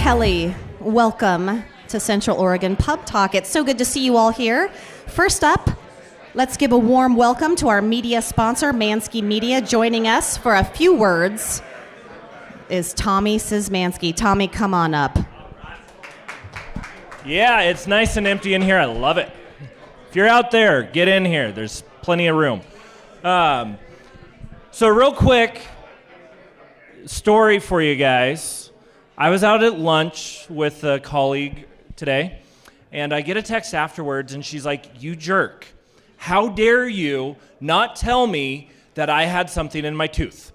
Kelly. Welcome to Central Oregon Pub Talk. It's so good to see you all here. First up, let's give a warm welcome to our media sponsor, Mansky Media. Joining us for a few words is Tommy Szymanski. Tommy, come on up. Yeah, it's nice and empty in here. I love it. If you're out there, get in here. There's plenty of room. So real quick story for you guys. I was out at lunch with a colleague today, and I get a text afterwards, and she's like, "You jerk. How dare you not tell me that I had something in my tooth?"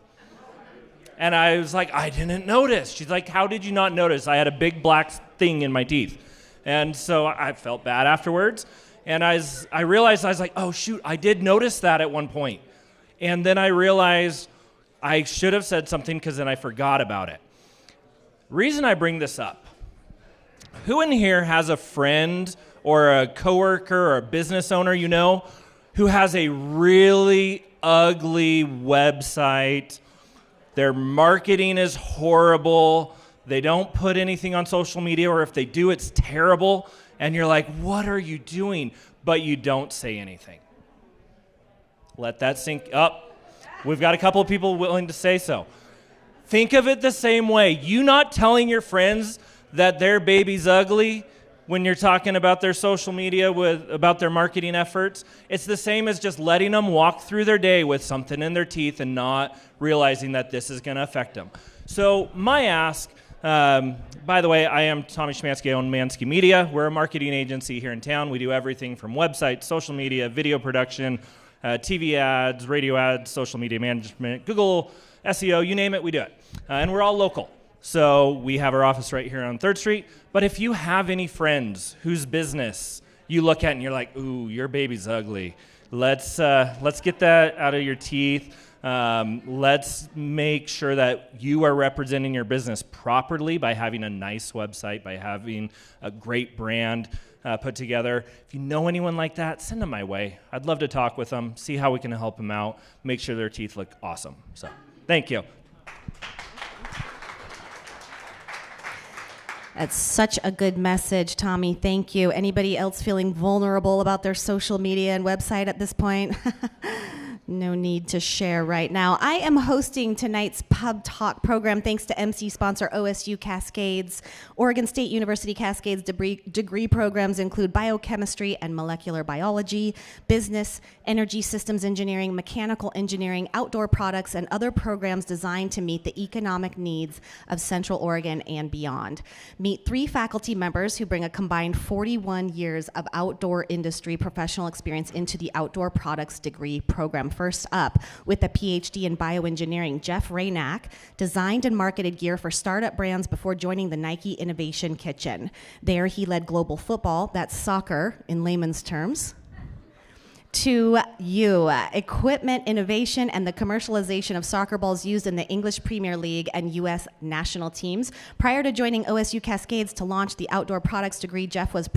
And I was like, "I didn't notice." She's like, "How did you not notice? I had a big black thing in my teeth." And so I felt bad afterwards, and I realized, I was like, "Oh, shoot, I did notice that at one point." And then I realized I should have said something because then I forgot about it. Reason I bring this up, who in here has a friend or a coworker or a business owner you know who has a really ugly website? Their marketing is horrible. They don't put anything on social media, or if they do, it's terrible. And you're like, "What are you doing?" But you don't say anything. Let that sink up. We've got a couple of people willing to say so. Think of it the same way. You not telling your friends that their baby's ugly when you're talking about their social media, about their marketing efforts, it's the same as just letting them walk through their day with something in their teeth and not realizing that this is going to affect them. So my ask, by the way, I am Tommy Szymanski, I own Mansky Media. We're a marketing agency here in town. We do everything from websites, social media, video production, TV ads, radio ads, social media management, Google, SEO, you name it, we do it. And we're all local. So we have our office right here on 3rd Street. But if you have any friends whose business you look at and you're like, "Ooh, your baby's ugly. Let's get that out of your teeth. Let's make sure that you are representing your business properly by having a nice website, by having a great brand put together." If you know anyone like that, send them my way. I'd love to talk with them, see how we can help them out, make sure their teeth look awesome. So, thank you. That's such a good message, Tommy. Thank you. Anybody else feeling vulnerable about their social media and website at this point? No need to share right now. I am hosting tonight's Pub Talk program thanks to MC sponsor OSU Cascades. Oregon State University Cascades degree programs include biochemistry and molecular biology, business, energy systems engineering, mechanical engineering, outdoor products, and other programs designed to meet the economic needs of Central Oregon and beyond. Meet 3 faculty members who bring a combined 41 years of outdoor industry professional experience into the outdoor products degree program. First up, with a PhD in bioengineering, Jeff Raynack designed and marketed gear for startup brands before joining the Nike Innovation Kitchen. There, he led global football, that's soccer in layman's terms, to equipment innovation and the commercialization of soccer balls used in the English Premier League and U.S. national teams. Prior to joining OSU Cascades to launch the outdoor products degree, Jeff was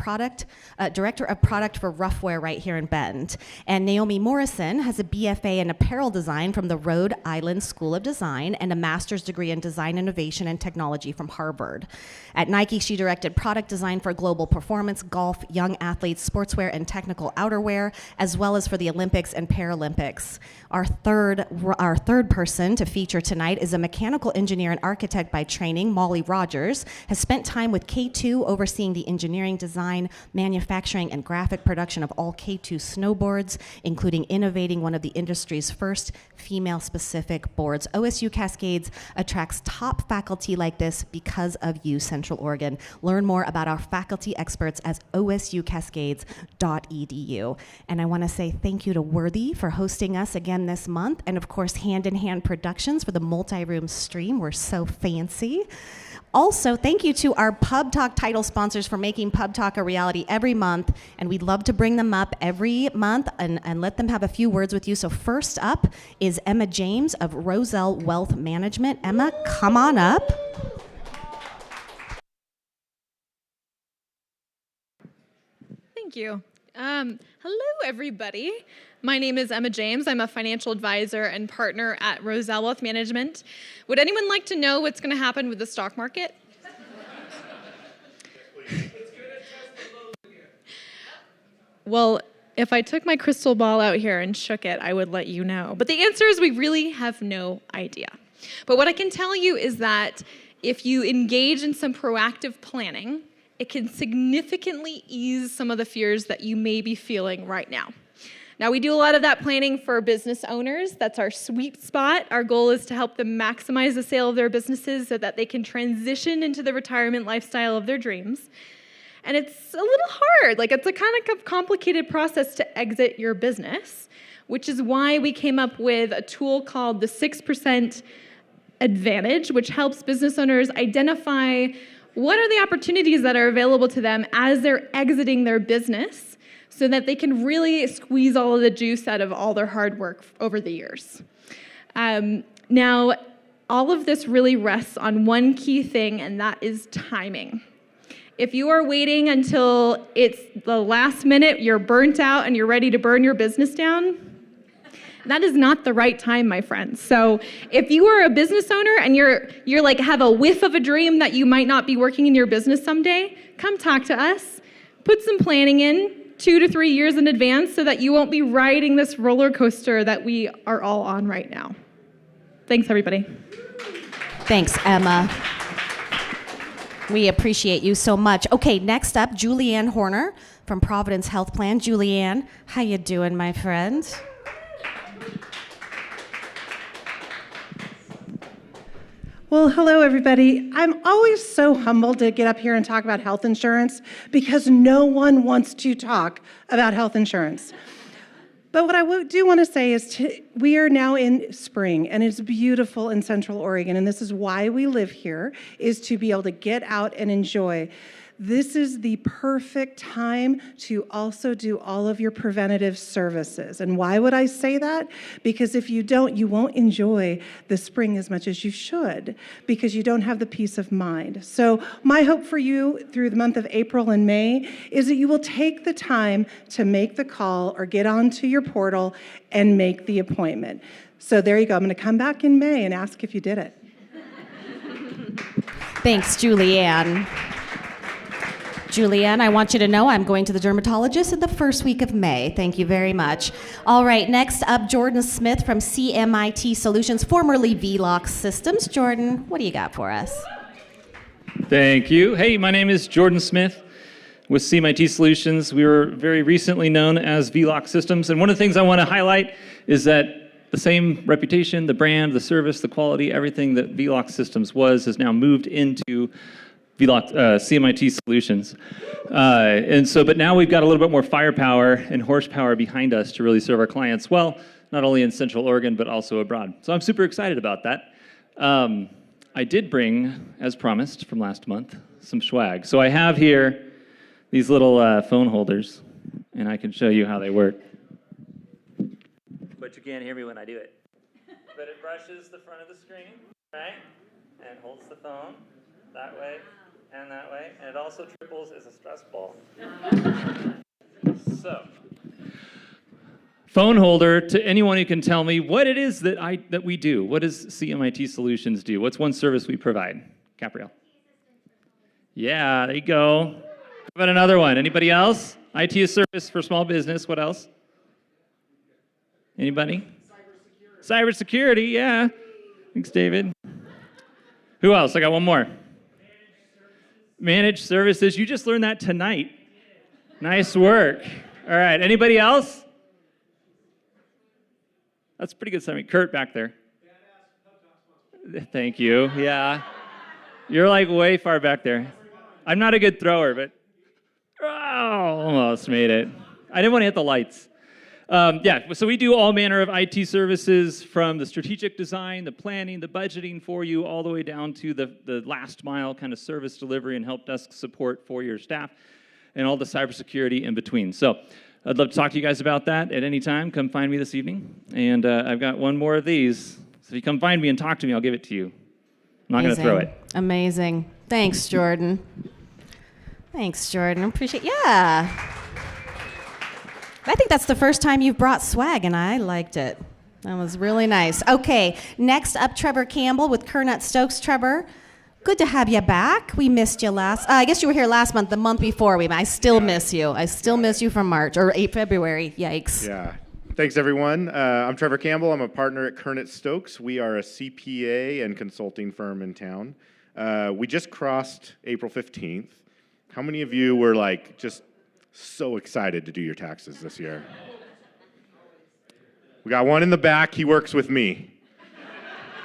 director of product for Roughwear right here in Bend. And Naomi Morrison has a BFA in apparel design from the Rhode Island School of Design and a master's degree in design innovation and technology from Harvard. At Nike, she directed product design for global performance, golf, young athletes, sportswear, and technical outerwear, as well as for the Olympics and Paralympics. Our third person to feature tonight is a mechanical engineer and architect by training. Molly Rogers has spent time with K2 overseeing the engineering, design, manufacturing, and graphic production of all K2 snowboards, including innovating one of the industry's first female-specific boards. OSU Cascades attracts top faculty like this because of you, Central Oregon. Learn more about our faculty experts at osucascades.edu. And I want to say thank you to Worthy for hosting us again this month, and of course Hand in Hand Productions for the multi-room stream. We're so fancy. Also, thank you to our Pub Talk title sponsors for making Pub Talk a reality every month, and we'd love to bring them up every month and let them have a few words with you. So first up is Emma James of Roselle Wealth Management. Emma, come on up. Thank you. Hello, everybody. My name is Emma James. I'm a financial advisor and partner at Roselle Wealth Management. Would anyone like to know what's going to happen with the stock market? Well, if I took my crystal ball out here and shook it, I would let you know. But the answer is we really have no idea. But what I can tell you is that if you engage in some proactive planning, it can significantly ease some of the fears that you may be feeling right now. Now, we do a lot of that planning for business owners. That's our sweet spot. Our goal is to help them maximize the sale of their businesses so that they can transition into the retirement lifestyle of their dreams. And it's a little hard. It's a kind of complicated process to exit your business, which is why we came up with a tool called the 6% Advantage, which helps business owners identify what are the opportunities that are available to them as they're exiting their business so that they can really squeeze all of the juice out of all their hard work over the years. Now, all of this really rests on one key thing, and that is timing. If you are waiting until it's the last minute, you're burnt out, and you're ready to burn your business down, that is not the right time, my friends. So if you are a business owner and you're have a whiff of a dream that you might not be working in your business someday, come talk to us. Put some planning in 2 to 3 years in advance so that you won't be riding this roller coaster that we are all on right now. Thanks, everybody. Thanks, Emma. We appreciate you so much. Okay, next up, Julianne Horner from Providence Health Plan. Julianne, how you doing, my friend? Well, hello, everybody. I'm always so humbled to get up here and talk about health insurance because no one wants to talk about health insurance. But what I do want to say is we are now in spring, and it's beautiful in Central Oregon, and this is why we live here, is to be able to get out and enjoy. This is the perfect time to also do all of your preventative services. And why would I say that? Because if you don't, you won't enjoy the spring as much as you should because you don't have the peace of mind. So my hope for you through the month of April and May is that you will take the time to make the call or get onto your portal and make the appointment. So there you go. I'm going to come back in May and ask if you did it. Thanks, Julianne. Julianne, I want you to know I'm going to the dermatologist in the first week of May. Thank you very much. All right, next up, Jordan Smith from CMIT Solutions, formerly VLOX Systems. Jordan, what do you got for us? Thank you. Hey, my name is Jordan Smith with CMIT Solutions. We were very recently known as VLOX Systems, and one of the things I want to highlight is that the same reputation, the brand, the service, the quality, everything that VLOX Systems was has now moved into CMIT Solutions. But now we've got a little bit more firepower and horsepower behind us to really serve our clients well, not only in Central Oregon, but also abroad. So I'm super excited about that. I did bring, as promised from last month, some swag. So I have here these little phone holders, and I can show you how they work. But you can't hear me when I do it. But it brushes the front of the screen, right? And holds the phone that way. And that way, and it also triples as a stress ball. So, phone holder to anyone who can tell me what it is that we do. What does CMIT Solutions do? What's one service we provide? Capriel. Yeah, there you go. How about another one? Anybody else? IT service for small business. What else? Anybody? Cybersecurity, yeah. Thanks, David. Who else? I got one more. Managed services. You just learned that tonight. Nice work. All right. Anybody else? That's pretty good summary. Kurt back there. Thank you. Yeah. You're like way far back there. I'm not a good thrower, but almost made it. I didn't want to hit the lights. So we do all manner of IT services from the strategic design, the planning, the budgeting for you, all the way down to the last mile kind of service delivery and help desk support for your staff and all the cybersecurity in between. So I'd love to talk to you guys about that at any time. Come find me this evening. And I've got one more of these. So if you come find me and talk to me, I'll give it to you. I'm not going to throw it. Amazing. Thanks, Jordan. Thanks, Jordan. Appreciate it. Yeah. I think that's the first time you've brought swag, and I liked it. That was really nice. Okay, next up, Trevor Campbell with Kernut Stokes. Trevor, Good to have you back. We missed you I guess you were here last month, the month before. I still miss you. I still miss you from March, or February. Yikes. Yeah. Thanks, everyone. I'm Trevor Campbell. I'm a partner at Kernet Stokes. We are a CPA and consulting firm in town. We just crossed April 15th. How many of you were like just so excited to do your taxes this year? We got one in the back. He works with me.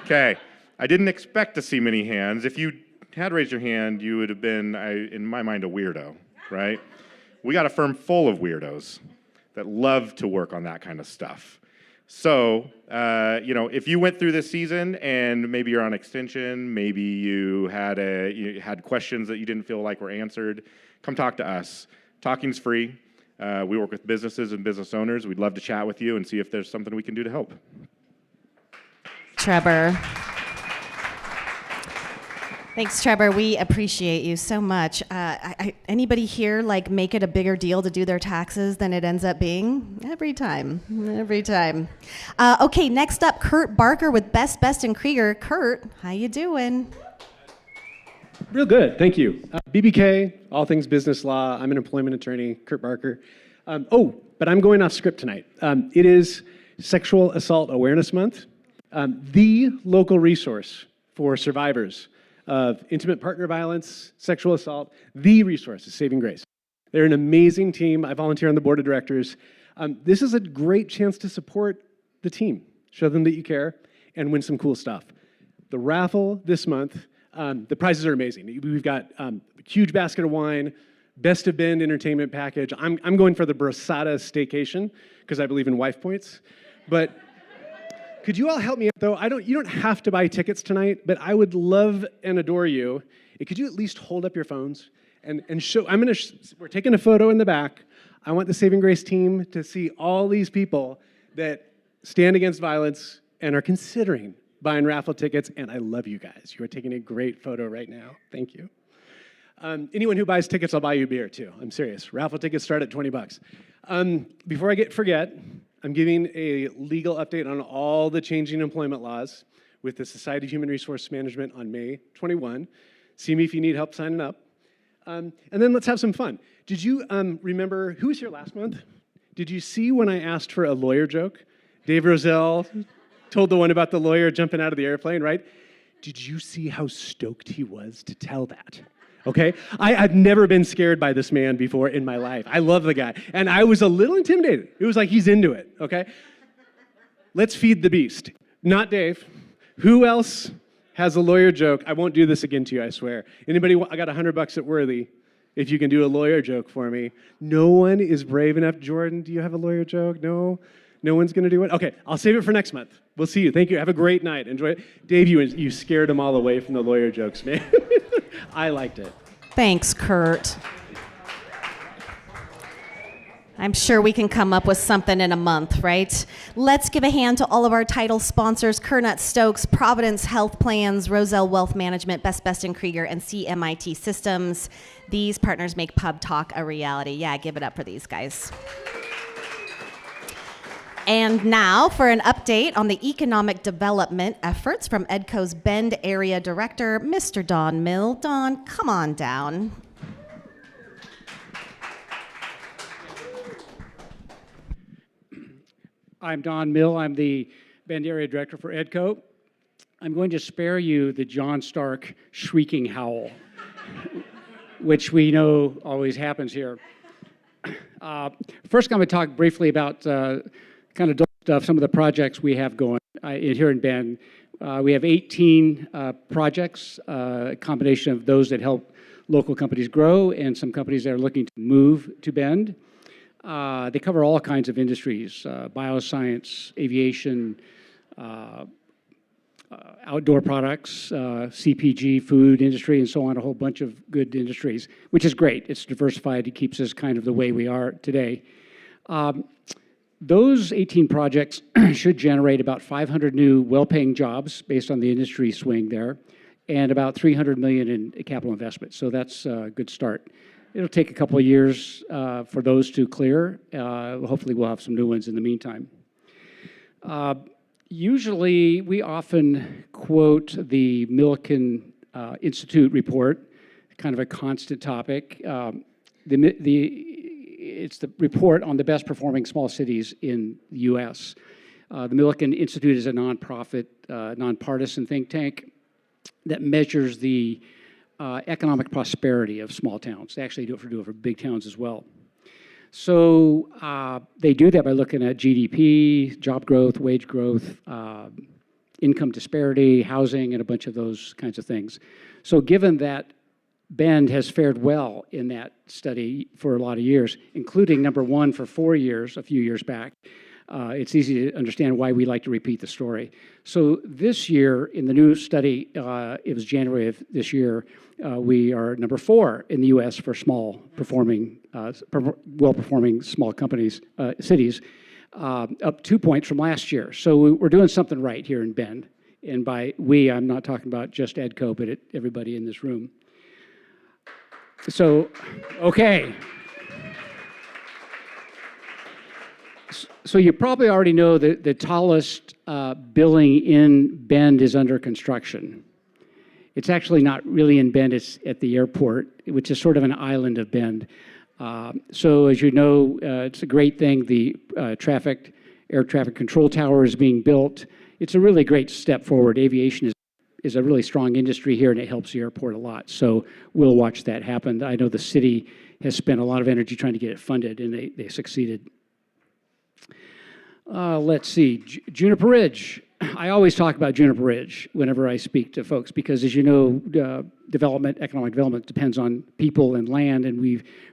Okay. I didn't expect to see many hands. If you had raised your hand, you would have been, in my mind, a weirdo, right? We got a firm full of weirdos that love to work on that kind of stuff. So, if you went through this season and maybe you're on extension, maybe you had questions that you didn't feel like were answered, come talk to us. Talking's free. We work with businesses and business owners. We'd love to chat with you and see if there's something we can do to help. Trevor. Thanks, Trevor. We appreciate you so much. Anybody here make it a bigger deal to do their taxes than it ends up being? Every time. Okay, next up, Kurt Barker with Best and Krieger. Kurt, how you doing? Real good, thank you. BBK, all things business law. I'm an employment attorney, Kurt Barker. But I'm going off script tonight. It is Sexual Assault Awareness Month, the local resource for survivors of intimate partner violence, sexual assault. The resource is Saving Grace. They're an amazing team. I volunteer on the board of directors. This is a great chance to support the team, show them that you care, and win some cool stuff. The raffle this month, the prizes are amazing. We've got a huge basket of wine, best of Bend entertainment package. I'm going for the Brasada staycation because I believe in wife points. But could you all help me out, though? You don't have to buy tickets tonight, but I would love and adore you. Could you at least hold up your phones and show? We're taking a photo in the back. I want the Saving Grace team to see all these people that stand against violence and are considering buying raffle tickets, and I love you guys. You are taking a great photo right now. Thank you. Anyone who buys tickets, I'll buy you a beer, too. I'm serious. Raffle tickets start at $20. Before I forget, I'm giving a legal update on all the changing employment laws with the Society of Human Resource Management on May 21. See me if you need help signing up. And then let's have some fun. Did you remember, who was here last month? Did you see when I asked for a lawyer joke? Dave Roselle told the one about the lawyer jumping out of the airplane, right? Did you see how stoked he was to tell that? Okay? I've never been scared by this man before in my life. I love the guy. And I was a little intimidated. It was like he's into it, okay? Let's feed the beast. Not Dave. Who else has a lawyer joke? I won't do this again to you, I swear. Anybody, I got $100 at Worthy if you can do a lawyer joke for me. No one is brave enough. Jordan, do you have a lawyer joke? No? No one's going to do it? Okay, I'll save it for next month. We'll see you. Thank you. Have a great night. Enjoy it. Dave, you scared them all away from the lawyer jokes, man. I liked it. Thanks, Kurt. I'm sure we can come up with something in a month, right? Let's give a hand to all of our title sponsors, Kernet Stokes, Providence Health Plans, Roselle Wealth Management, Best and Krieger, and CMIT Systems. These partners make PubTalk a reality. Yeah, give it up for these guys. And now for an update on the economic development efforts from EDCO's Bend Area Director, Mr. Don Mill. Don, come on down. I'm Don Mill. I'm the Bend Area Director for EDCO. I'm going to spare you the John Stark shrieking howl, which we know always happens here. First, I'm going to talk briefly about kind of stuff, some of the projects we have going here in Bend. We have 18 projects, a combination of those that help local companies grow and some companies that are looking to move to Bend. They cover all kinds of industries, bioscience, aviation, outdoor products, CPG, food industry, and so on, a whole bunch of good industries, which is great. It's diversified. It keeps us kind of the way we are today. Those 18 projects should generate about 500 new well-paying jobs based on the industry swing there, and about $300 million in capital investment. So that's a good start. It'll take a couple of years for those to clear. Hopefully we'll have some new ones in the meantime. Usually we often quote the Milliken Institute report, kind of a constant topic. It's the report on the best performing small cities in the U.S. The Millikan Institute is a nonprofit, nonpartisan think tank that measures the economic prosperity of small towns. They actually do it for big towns as well. So they do that by looking at GDP, job growth, wage growth, income disparity, housing, and a bunch of those kinds of things. So given that Bend has fared well in that study for a lot of years, including number one for 4 years, a few years back, it's easy to understand why we like to repeat the story. So this year, in the new study, it was January of this year, we are number 4 in the U.S. for well-performing small companies, cities, up 2 points from last year. So we're doing something right here in Bend. And by we, I'm not talking about just EDCO, but everybody in this room. So, okay. So you probably already know that the tallest building in Bend is under construction. It's actually not really in Bend, it's at the airport, which is sort of an island of Bend. So as you know, it's a great thing. The air traffic control tower is being built. It's a really great step forward. Aviation is a really strong industry here, and it helps the airport a lot. So we'll watch that happen. I know the city has spent a lot of energy trying to get it funded, and they succeeded. Let's see, Juniper Ridge. I always talk about Juniper Ridge whenever I speak to folks because, as you know, economic development depends on people and land, and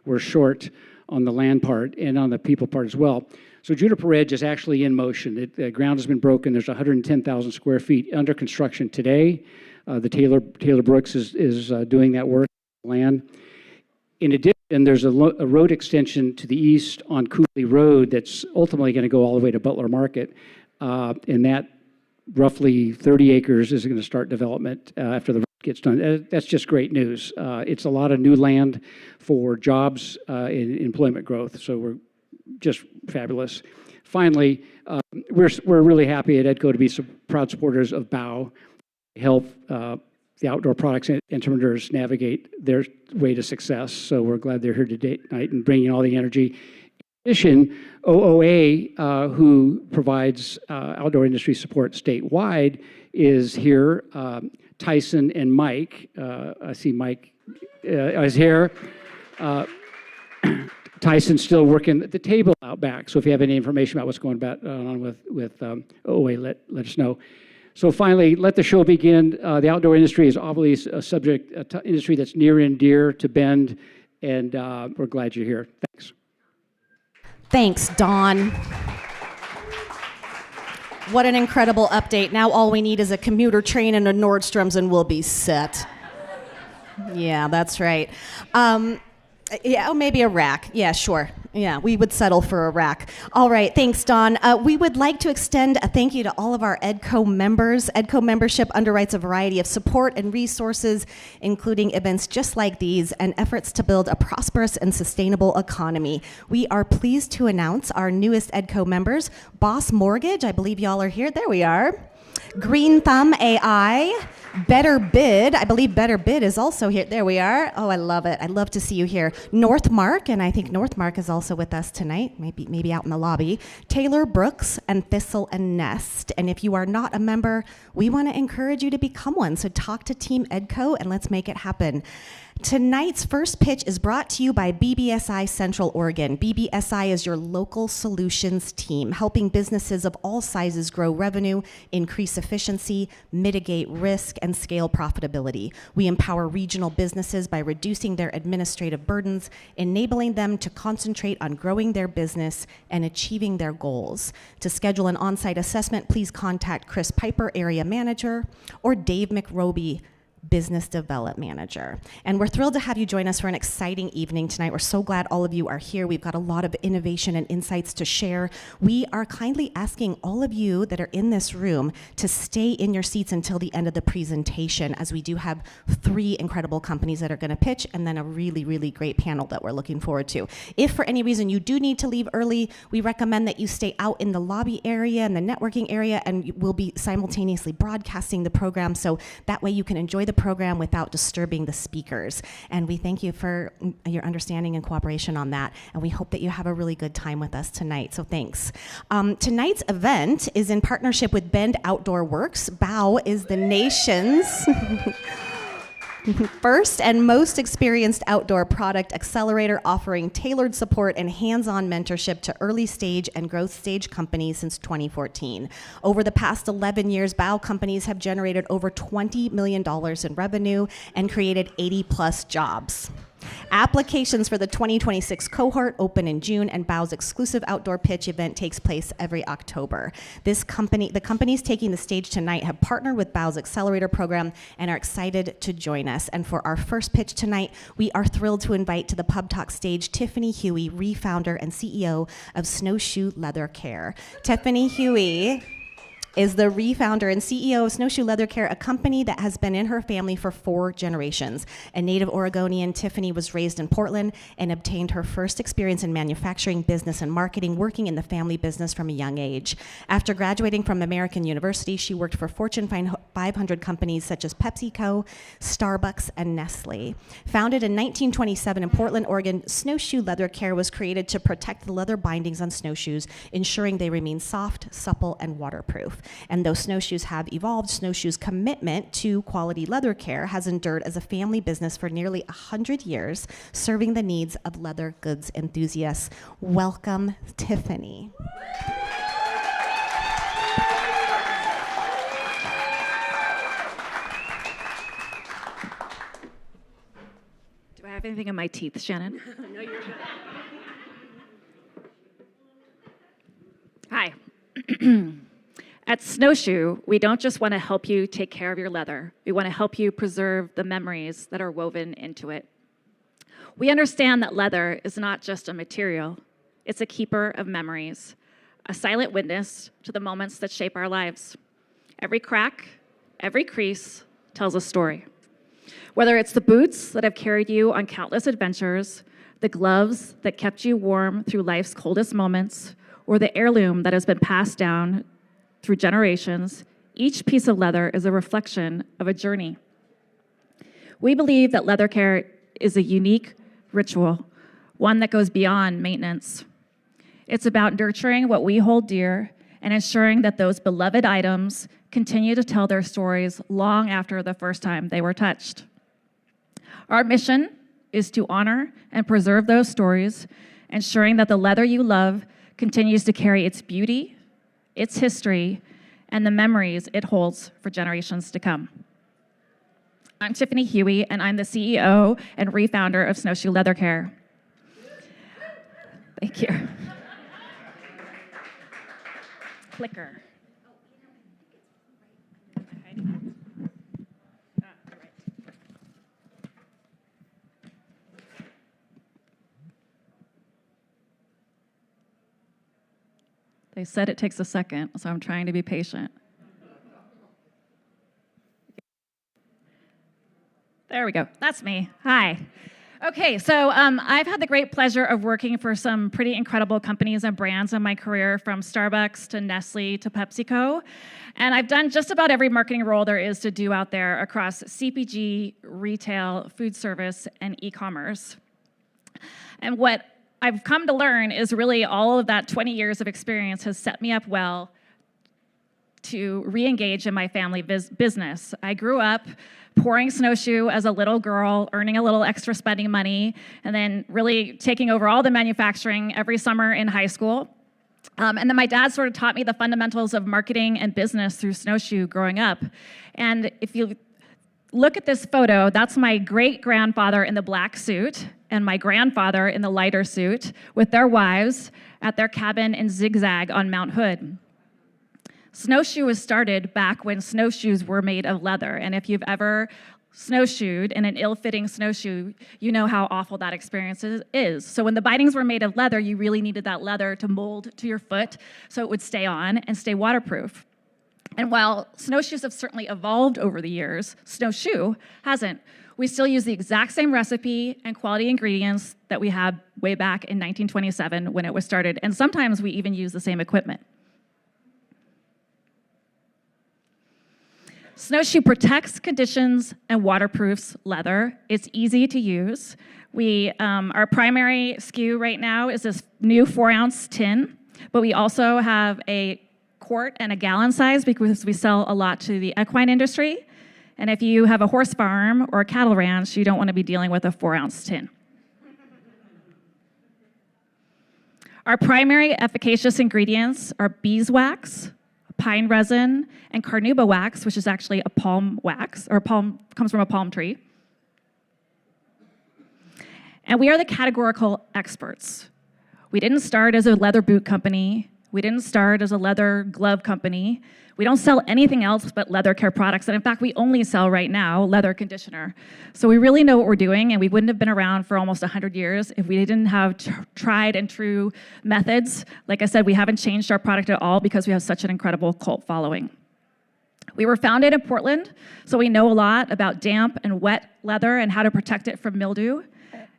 we're short on the land part and on the people part as well. So Juniper Ridge is actually in motion. The ground has been broken. There's 110,000 square feet under construction today. The Taylor Brooks is doing that work on land. In addition, there's a road extension to the east on Cooley Road that's ultimately going to go all the way to Butler Market, and that roughly 30 acres is going to start development after the road gets done. That's just great news. It's a lot of new land for jobs and employment growth, so we're just fabulous. Finally, we're really happy at EDCO to be proud supporters of BOW, help the outdoor products entrepreneurs navigate their way to success. So we're glad they're here tonight and bringing all the energy. In addition, OOA, who provides outdoor industry support statewide, is here. Tyson and Mike, I see Mike is here. Tyson's still working at the table out back. So if you have any information about what's going on with OOA, let us know. So finally, let the show begin. The outdoor industry is obviously an industry that's near and dear to Bend, and we're glad you're here. Thanks. Thanks, Don. What an incredible update. Now all we need is a commuter train and a Nordstrom's and we'll be set. Yeah, that's right. Maybe a rack. Yeah, sure. Yeah, we would settle for a rack. All right, thanks, Don. We would like to extend a thank you to all of our EDCO members. EDCO membership underwrites a variety of support and resources, including events just like these and efforts to build a prosperous and sustainable economy. We are pleased to announce our newest EDCO members, Boss Mortgage. I believe y'all are here. There we are. Green Thumb AI, Better Bid. I believe Better Bid is also here. There we are. Oh, I love it. I'd love to see you here. Northmark, and I think Northmark is also with us tonight, maybe out in the lobby. Taylor Brooks and Thistle and Nest. And if you are not a member, we want to encourage you to become one. So talk to Team EDCO and let's make it happen. Tonight's first pitch is brought to you by BBSI Central Oregon. BBSI is your local solutions team, helping businesses of all sizes grow revenue, increase efficiency, mitigate risk, and scale profitability. We empower regional businesses by reducing their administrative burdens, enabling them to concentrate on growing their business and achieving their goals. To schedule an on-site assessment, please contact Chris Piper, Area Manager, or Dave McRoby, Business Development Manager. And we're thrilled to have you join us for an exciting evening tonight. We're so glad all of you are here. We've got a lot of innovation and insights to share. We are kindly asking all of you that are in this room to stay in your seats until the end of the presentation, as we do have 3 incredible companies that are going to pitch and then a really, really great panel that we're looking forward to. If for any reason you do need to leave early, we recommend that you stay out in the lobby area and the networking area, and we'll be simultaneously broadcasting the program, so that way you can enjoy the program without disturbing the speakers. And we thank you for your understanding and cooperation on that. And we hope that you have a really good time with us tonight. So thanks. Tonight's event is in partnership with Bend Outdoor Works. BOW is the nation's first and most experienced outdoor product accelerator, offering tailored support and hands-on mentorship to early stage and growth stage companies since 2014. Over the past 11 years, BOW companies have generated over $20 million in revenue and created 80+ jobs. Applications for the 2026 cohort open in June, and BOW's exclusive outdoor pitch event takes place every October. The companies taking the stage tonight have partnered with BOW's accelerator program and are excited to join us. And for our first pitch tonight, we are thrilled to invite to the PubTalk stage Tiffany Huey, re-founder and CEO of Snowshoe Leather Care. Tiffany Huey is the re-founder and CEO of Snowshoe Leather Care, a company that has been in her family for 4 generations. A native Oregonian, Tiffany was raised in Portland and obtained her first experience in manufacturing, business, and marketing, working in the family business from a young age. After graduating from American University, she worked for Fortune 500 companies such as PepsiCo, Starbucks, and Nestle. Founded in 1927 in Portland, Oregon, Snowshoe Leather Care was created to protect the leather bindings on snowshoes, ensuring they remain soft, supple, and waterproof. And though snowshoes have evolved, Snowshoe's commitment to quality leather care has endured as a family business for nearly 100 years, serving the needs of leather goods enthusiasts. Welcome, Tiffany. Do I have anything in my teeth, Shannon? No, you're good. Hi. At Snowshoe, we don't just want to help you take care of your leather. We want to help you preserve the memories that are woven into it. We understand that leather is not just a material. It's a keeper of memories, a silent witness to the moments that shape our lives. Every crack, every crease tells a story. Whether it's the boots that have carried you on countless adventures, the gloves that kept you warm through life's coldest moments, or the heirloom that has been passed down through generations, each piece of leather is a reflection of a journey. We believe that leather care is a unique ritual, one that goes beyond maintenance. It's about nurturing what we hold dear and ensuring that those beloved items continue to tell their stories long after the first time they were touched. Our mission is to honor and preserve those stories, ensuring that the leather you love continues to carry its beauty, its history, and the memories it holds for generations to come. I'm Tiffany Huey, and I'm the CEO and re-founder of Snowshoe Leather Care. Thank you. Clicker. They said it takes a second, so I'm trying to be patient. There we go. That's me. Hi. Okay, so I've had the great pleasure of working for some pretty incredible companies and brands in my career, from Starbucks to Nestle to PepsiCo. And I've done just about every marketing role there is to do out there across CPG, retail, food service, and e-commerce. And what I've come to learn is really all of that 20 years of experience has set me up well to re-engage in my family business. I grew up pouring snowshoe as a little girl, earning a little extra spending money, and then really taking over all the manufacturing every summer in high school. And then my dad sort of taught me the fundamentals of marketing and business through Snowshoe growing up. And if you look at this photo, that's my great-grandfather in the black suit and my grandfather in the lighter suit with their wives at their cabin in Zigzag on Mount Hood. Snowshoe was started back when snowshoes were made of leather, and if you've ever snowshoed in an ill-fitting snowshoe, you know how awful that experience is. So when the bindings were made of leather, you really needed that leather to mold to your foot so it would stay on and stay waterproof. And while snowshoes have certainly evolved over the years, snowshoe hasn't. We still use the exact same recipe and quality ingredients that we had way back in 1927 when it was started, and sometimes we even use the same equipment. Snowshoe protects, conditions, and waterproofs leather. It's easy to use. Our primary SKU right now is this new 4-ounce tin, but we also have a quart and a gallon size because we sell a lot to the equine industry. And if you have a horse farm or a cattle ranch, you don't want to be dealing with a 4-ounce tin. Our primary efficacious ingredients are beeswax, pine resin, and carnauba wax, which is actually a palm wax, or comes from a palm tree. And we are the categorical experts. We didn't start as a leather boot company. We didn't start as a leather glove company. We don't sell anything else but leather care products. And in fact, we only sell right now leather conditioner. So we really know what we're doing, and we wouldn't have been around for almost 100 years if we didn't have tried and true methods. Like I said, we haven't changed our product at all because we have such an incredible cult following. We were founded in Portland, so we know a lot about damp and wet leather and how to protect it from mildew.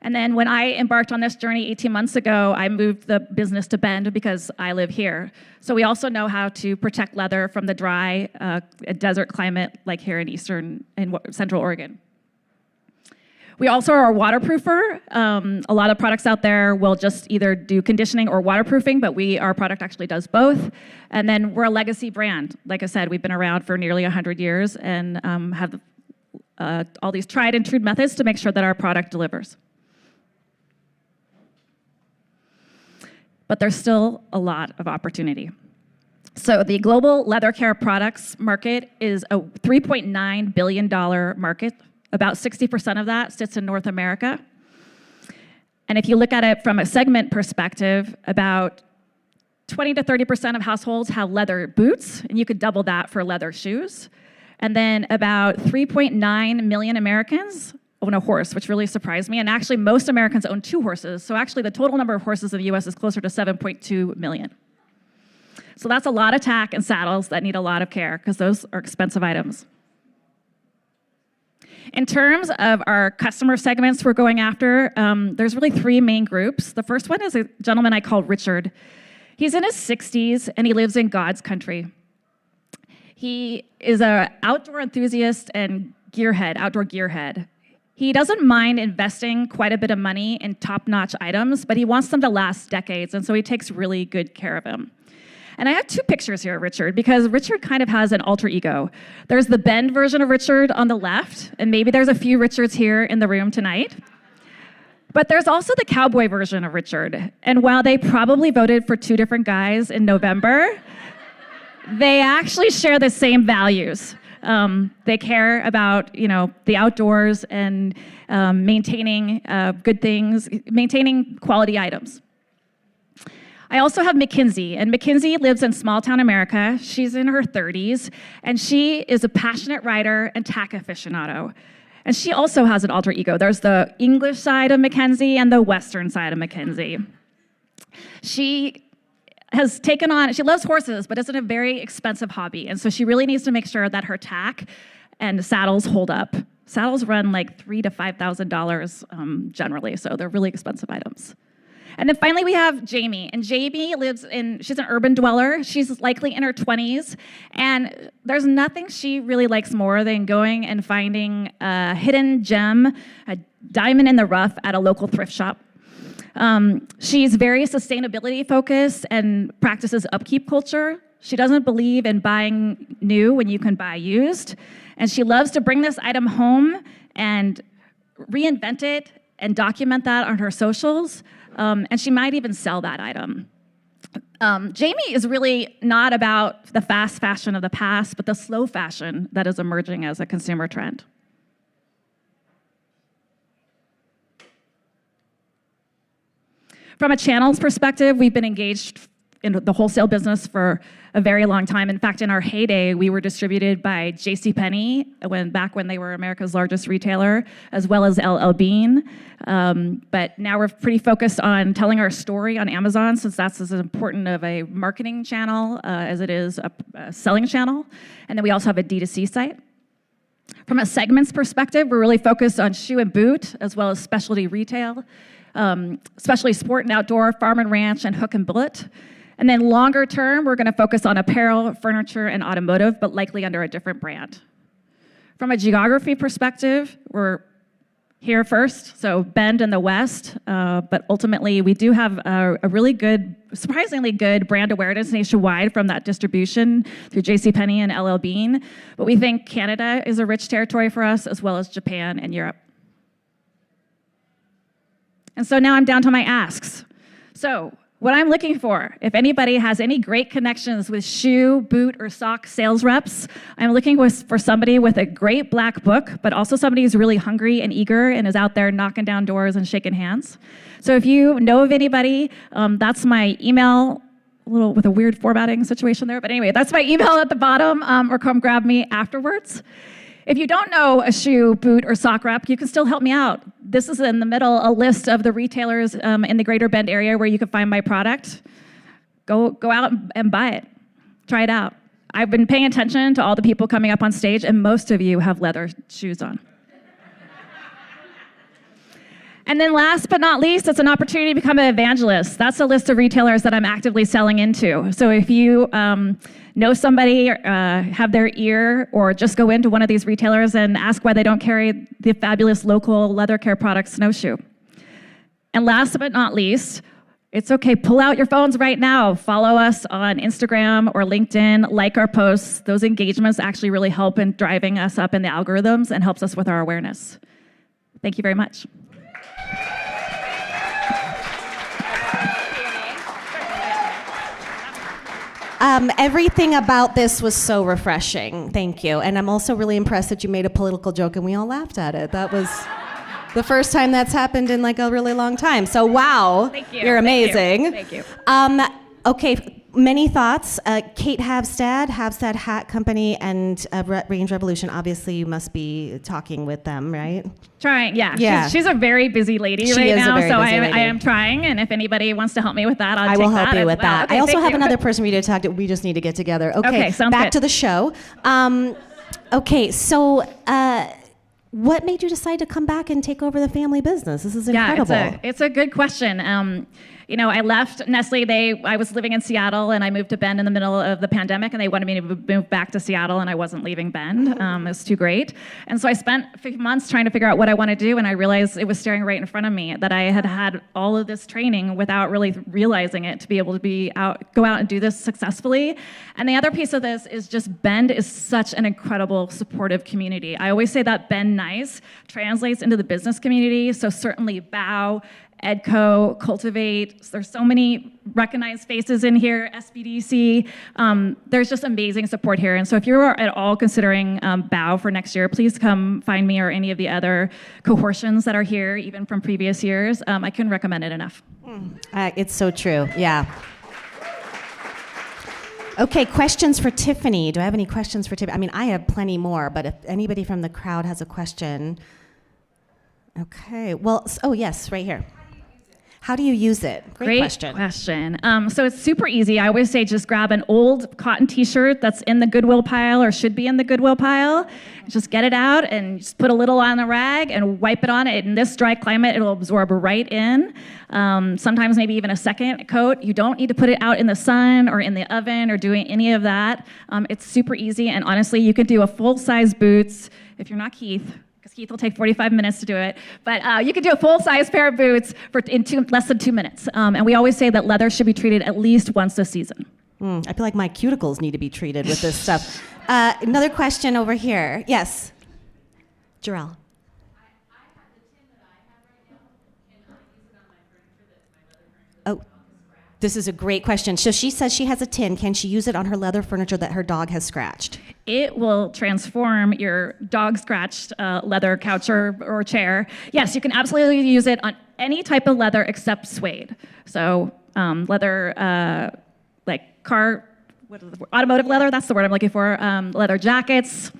And then when I embarked on this journey 18 months ago, I moved the business to Bend because I live here. So we also know how to protect leather from the dry desert climate like here in Eastern and Central Oregon. We also are a waterproofer. A lot of products out there will just either do conditioning or waterproofing, but our product actually does both. And then we're a legacy brand. Like I said, we've been around for nearly 100 years and have all these tried and true methods to make sure that our product delivers. But there's still a lot of opportunity. So the global leather care products market is a $3.9 billion market. About 60% of that sits in North America. And if you look at it from a segment perspective, about 20 to 30% of households have leather boots, and you could double that for leather shoes. And then about 3.9 million Americans own a horse, which really surprised me. And actually, most Americans own 2 horses. So actually, the total number of horses in the US is closer to 7.2 million. So that's a lot of tack and saddles that need a lot of care because those are expensive items. In terms of our customer segments we're going after, there's really 3 main groups. The first one is a gentleman I call Richard. He's in his 60s, and he lives in God's country. He is an outdoor enthusiast and outdoor gearhead. He doesn't mind investing quite a bit of money in top-notch items, but he wants them to last decades, and so he takes really good care of them. And I have 2 pictures here of Richard, because Richard kind of has an alter ego. There's the Bend version of Richard on the left, and maybe there's a few Richards here in the room tonight. But there's also the cowboy version of Richard. And while they probably voted for 2 different guys in November, they actually share the same values. They care about, the outdoors and maintaining good things, maintaining quality items. I also have Mackenzie, and Mackenzie lives in small-town America. She's in her 30s, and she is a passionate writer and tack aficionado. And she also has an alter ego. There's the English side of Mackenzie and the Western side of Mackenzie. She loves horses, but it's a very expensive hobby, and so she really needs to make sure that her tack and saddles hold up. Saddles run like $3,000 to $5,000 generally, so they're really expensive items. And then finally we have Jamie, and Jamie she's an urban dweller. She's likely in her 20s, and there's nothing she really likes more than going and finding a hidden gem, a diamond in the rough at a local thrift shop. She's very sustainability focused and practices upkeep culture. She doesn't believe in buying new when you can buy used. And she loves to bring this item home and reinvent it and document that on her socials. And she might even sell that item. Jamie is really not about the fast fashion of the past, but the slow fashion that is emerging as a consumer trend. From a channels perspective, we've been engaged in the wholesale business for a very long time. In fact, in our heyday, we were distributed by JCPenney back when they were America's largest retailer, as well as LL Bean. But now we're pretty focused on telling our story on Amazon, since that's as important of a marketing channel as it is a selling channel. And then we also have a D2C site. From a segments perspective, we're really focused on shoe and boot, as well as specialty retail, especially sport and outdoor, farm and ranch, and hook and billet. And then longer term, we're going to focus on apparel, furniture, and automotive, but likely under a different brand. From a geography perspective, we're here first, so Bend in the west, but ultimately we do have a really good, surprisingly good brand awareness nationwide from that distribution through JCPenney and LL Bean. But we think Canada is a rich territory for us, as well as Japan and Europe. And so now I'm down to my asks. So what I'm looking for, if anybody has any great connections with shoe, boot, or sock sales reps, I'm looking for somebody with a great black book, but also somebody who's really hungry and eager and is out there knocking down doors and shaking hands. So if you know of anybody, that's my email, a little with a weird formatting situation there, but anyway, that's my email at the bottom, or come grab me afterwards. If you don't know a shoe, boot, or sock rep, you can still help me out. This is in the middle, a list of the retailers in the Greater Bend area where you can find my product. Go out and buy it. Try it out. I've been paying attention to all the people coming up on stage, and most of you have leather shoes on. And then last but not least, it's an opportunity to become an evangelist. That's a list of retailers that I'm actively selling into. So if you know somebody, have their ear, or just go into one of these retailers and ask why they don't carry the fabulous local leather care product, Snowshoe. And last but not least, it's okay, pull out your phones right now. Follow us on Instagram or LinkedIn, like our posts. Those engagements actually really help in driving us up in the algorithms and helps us with our awareness. Thank you very much. Everything about this was so refreshing. Thank you. And I'm also really impressed that you made a political joke and we all laughed at it. That was the first time that's happened in like a really long time. So wow, Thank you. You're amazing. Thank you. Okay, many thoughts. Kate Havstad Hat Company, and Range Revolution. Obviously, you must be talking with them, right? Trying, yeah. Yeah. She's a very busy lady She right is a now, very so busy lady. I am trying, and if anybody wants to help me with that, I will help you with that. Okay, I also thank have you. another person for you to talk to. We just need to get together. Okay, sounds back good. to the show. Okay, so what made you decide to come back and take over the family business? This is incredible. Yeah, it's a good question. You know, I left Nestle. I was living in Seattle, and I moved to Bend in the middle of the pandemic, and they wanted me to move back to Seattle, and I wasn't leaving Bend. It was too great. And so I spent a few months trying to figure out what I want to do, and I realized it was staring right in front of me, that I had had all of this training without really realizing it to be able to go out and do this successfully. And the other piece of this is just Bend is such an incredible, supportive community. I always say that Bend Nice translates into the business community, so certainly BOW, EDCO, Cultivate. There's so many recognized faces in here, SBDC. There's just amazing support here. And so if you're at all considering BOW for next year, please come find me or any of the other cohortions that are here, even from previous years. I couldn't recommend it enough. It's so true, yeah. Okay, questions for Tiffany. Do I have any questions for Tiffany? I mean, I have plenty more, but if anybody from the crowd has a question. Okay, well, oh yes, right here. How do you use it? Great question. So it's super easy. I always say just grab an old cotton t-shirt that's in the Goodwill pile or should be in the Goodwill pile. Just get it out and just put a little on the rag and wipe it on it. In this dry climate, it'll absorb right in. Sometimes maybe even a second coat. You don't need to put it out in the sun or in the oven or doing any of that. It's super easy, and honestly, you can do a full-size boots if you're not Keith. Keith will take 45 minutes to do it, but you can do a full-size pair of boots in less than 2 minutes. And we always say that leather should be treated at least once a season. I feel like my cuticles need to be treated with this stuff. Another question over here. Yes, Jarrell. Oh, this is a great question. So she says she has a tin. Can she use it on her leather furniture that her dog has scratched? It will transform your dog-scratched leather couch or chair. Yes, you can absolutely use it on any type of leather except suede. So leather, like automotive leather, that's the word I'm looking for. Leather jackets.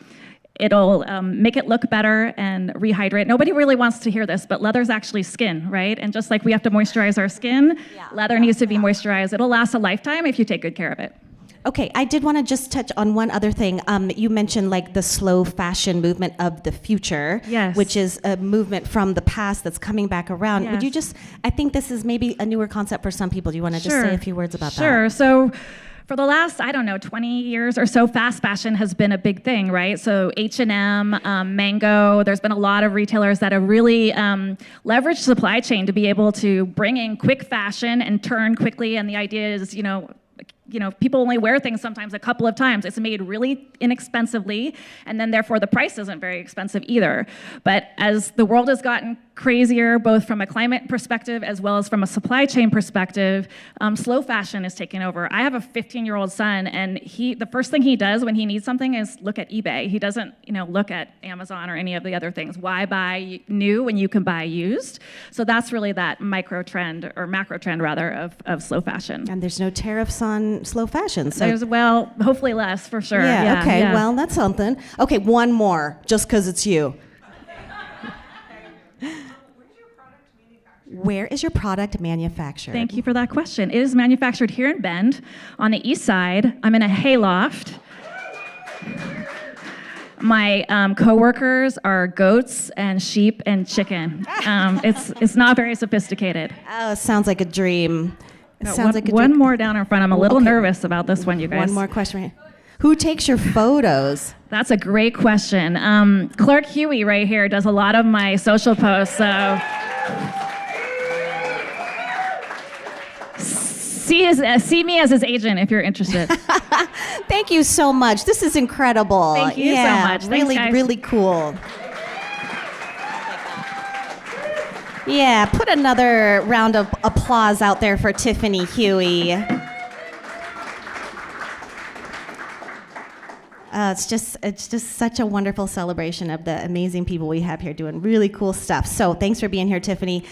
It'll make it look better and rehydrate. Nobody really wants to hear this, but leather's actually skin, right? And just like we have to moisturize our skin, leather needs to be moisturized. It'll last a lifetime if you take good care of it. Okay, I did want to just touch on one other thing. You mentioned like the slow fashion movement of the future, yes, which is a movement from the past that's coming back around. Yes. Would you just, I think this is maybe a newer concept for some people. Do you want to just say a few words about that? Sure. So for the last, I don't know, 20 years or so, fast fashion has been a big thing, right? So H&M, Mango, there's been a lot of retailers that have really leveraged supply chain to be able to bring in quick fashion and turn quickly. And the idea is, people only wear things sometimes a couple of times. It's made really inexpensively, and then therefore the price isn't very expensive either. But as the world has gotten crazier, both from a climate perspective as well as from a supply chain perspective, slow fashion is taking over. I have a 15-year-old son, and the first thing he does when he needs something is look at eBay. He doesn't, look at Amazon or any of the other things. Why buy new when you can buy used? So that's really that micro trend, or macro trend rather, of slow fashion. And there's no tariffs on slow fashion. So hopefully less for sure. Yeah, okay, well, that's something. Okay, one more, just because it's you. Where is your product manufactured? Thank you for that question. It is manufactured here in Bend on the east side. I'm in a hayloft. My coworkers are goats and sheep and chicken. It's not very sophisticated. Oh, sounds like a dream. One more down in front. I'm a little nervous about this one, you guys. One more question. Who takes your photos? That's a great question. Clerk Huey right here does a lot of my social posts, so... See me as his agent if you're interested. Thank you so much. This is incredible. Thank you so much. Really, really cool. Yeah, put another round of applause out there for Tiffany Huey. It's just such a wonderful celebration of the amazing people we have here doing really cool stuff. So thanks for being here, Tiffany.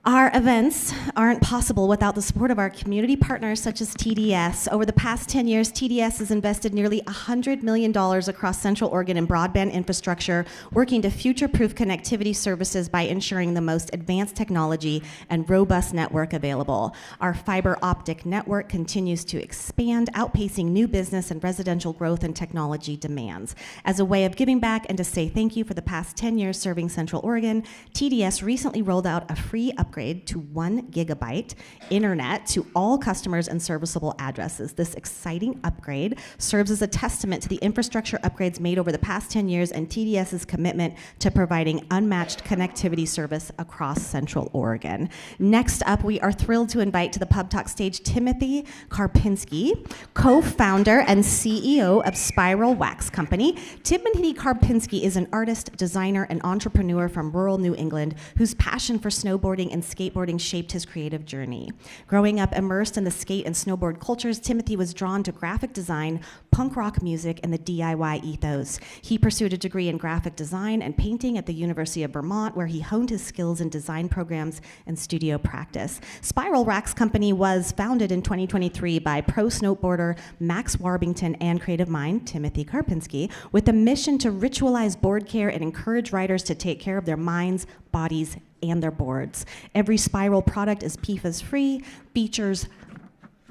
Our events aren't possible without the support of our community partners such as TDS. Over the past 10 years, TDS has invested nearly $100 million across Central Oregon in broadband infrastructure, working to future-proof connectivity services by ensuring the most advanced technology and robust network available. Our fiber optic network continues to expand, outpacing new business and residential growth and technology demands. As a way of giving back and to say thank you for the past 10 years serving Central Oregon, TDS recently rolled out a free upgrade to 1 gigabyte internet to all customers and serviceable addresses. This exciting upgrade serves as a testament to the infrastructure upgrades made over the past 10 years and TDS's commitment to providing unmatched connectivity service across Central Oregon. Next up, we are thrilled to invite to the PubTalk stage Timothy Karpinski, co-founder and CEO of Spiral Wax Company. Timothy Karpinski is an artist, designer, and entrepreneur from rural New England whose passion for snowboarding and skateboarding shaped his creative journey. Growing up immersed in the skate and snowboard cultures, Timothy was drawn to graphic design, punk rock music, and the DIY ethos. He pursued a degree in graphic design and painting at the University of Vermont, where he honed his skills in design programs and studio practice. Spiral Wax Company was founded in 2023 by pro snowboarder Max Warbington and creative mind Timothy Karpinski, with a mission to ritualize board care and encourage riders to take care of their minds, bodies, and their boards. Every Spiral product is PFAS-free, features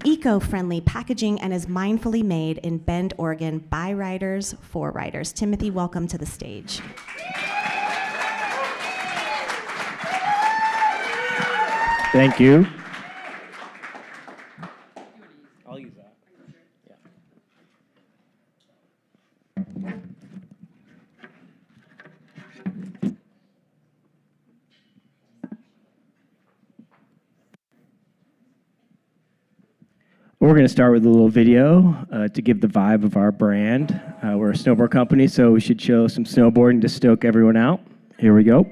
eco-friendly packaging, and is mindfully made in Bend, Oregon by riders for riders. Timothy, welcome to the stage. Thank you. I'll use that. Yeah. We're going to start with a little video to give the vibe of our brand. We're a snowboard company, so we should show some snowboarding to stoke everyone out. Here we go.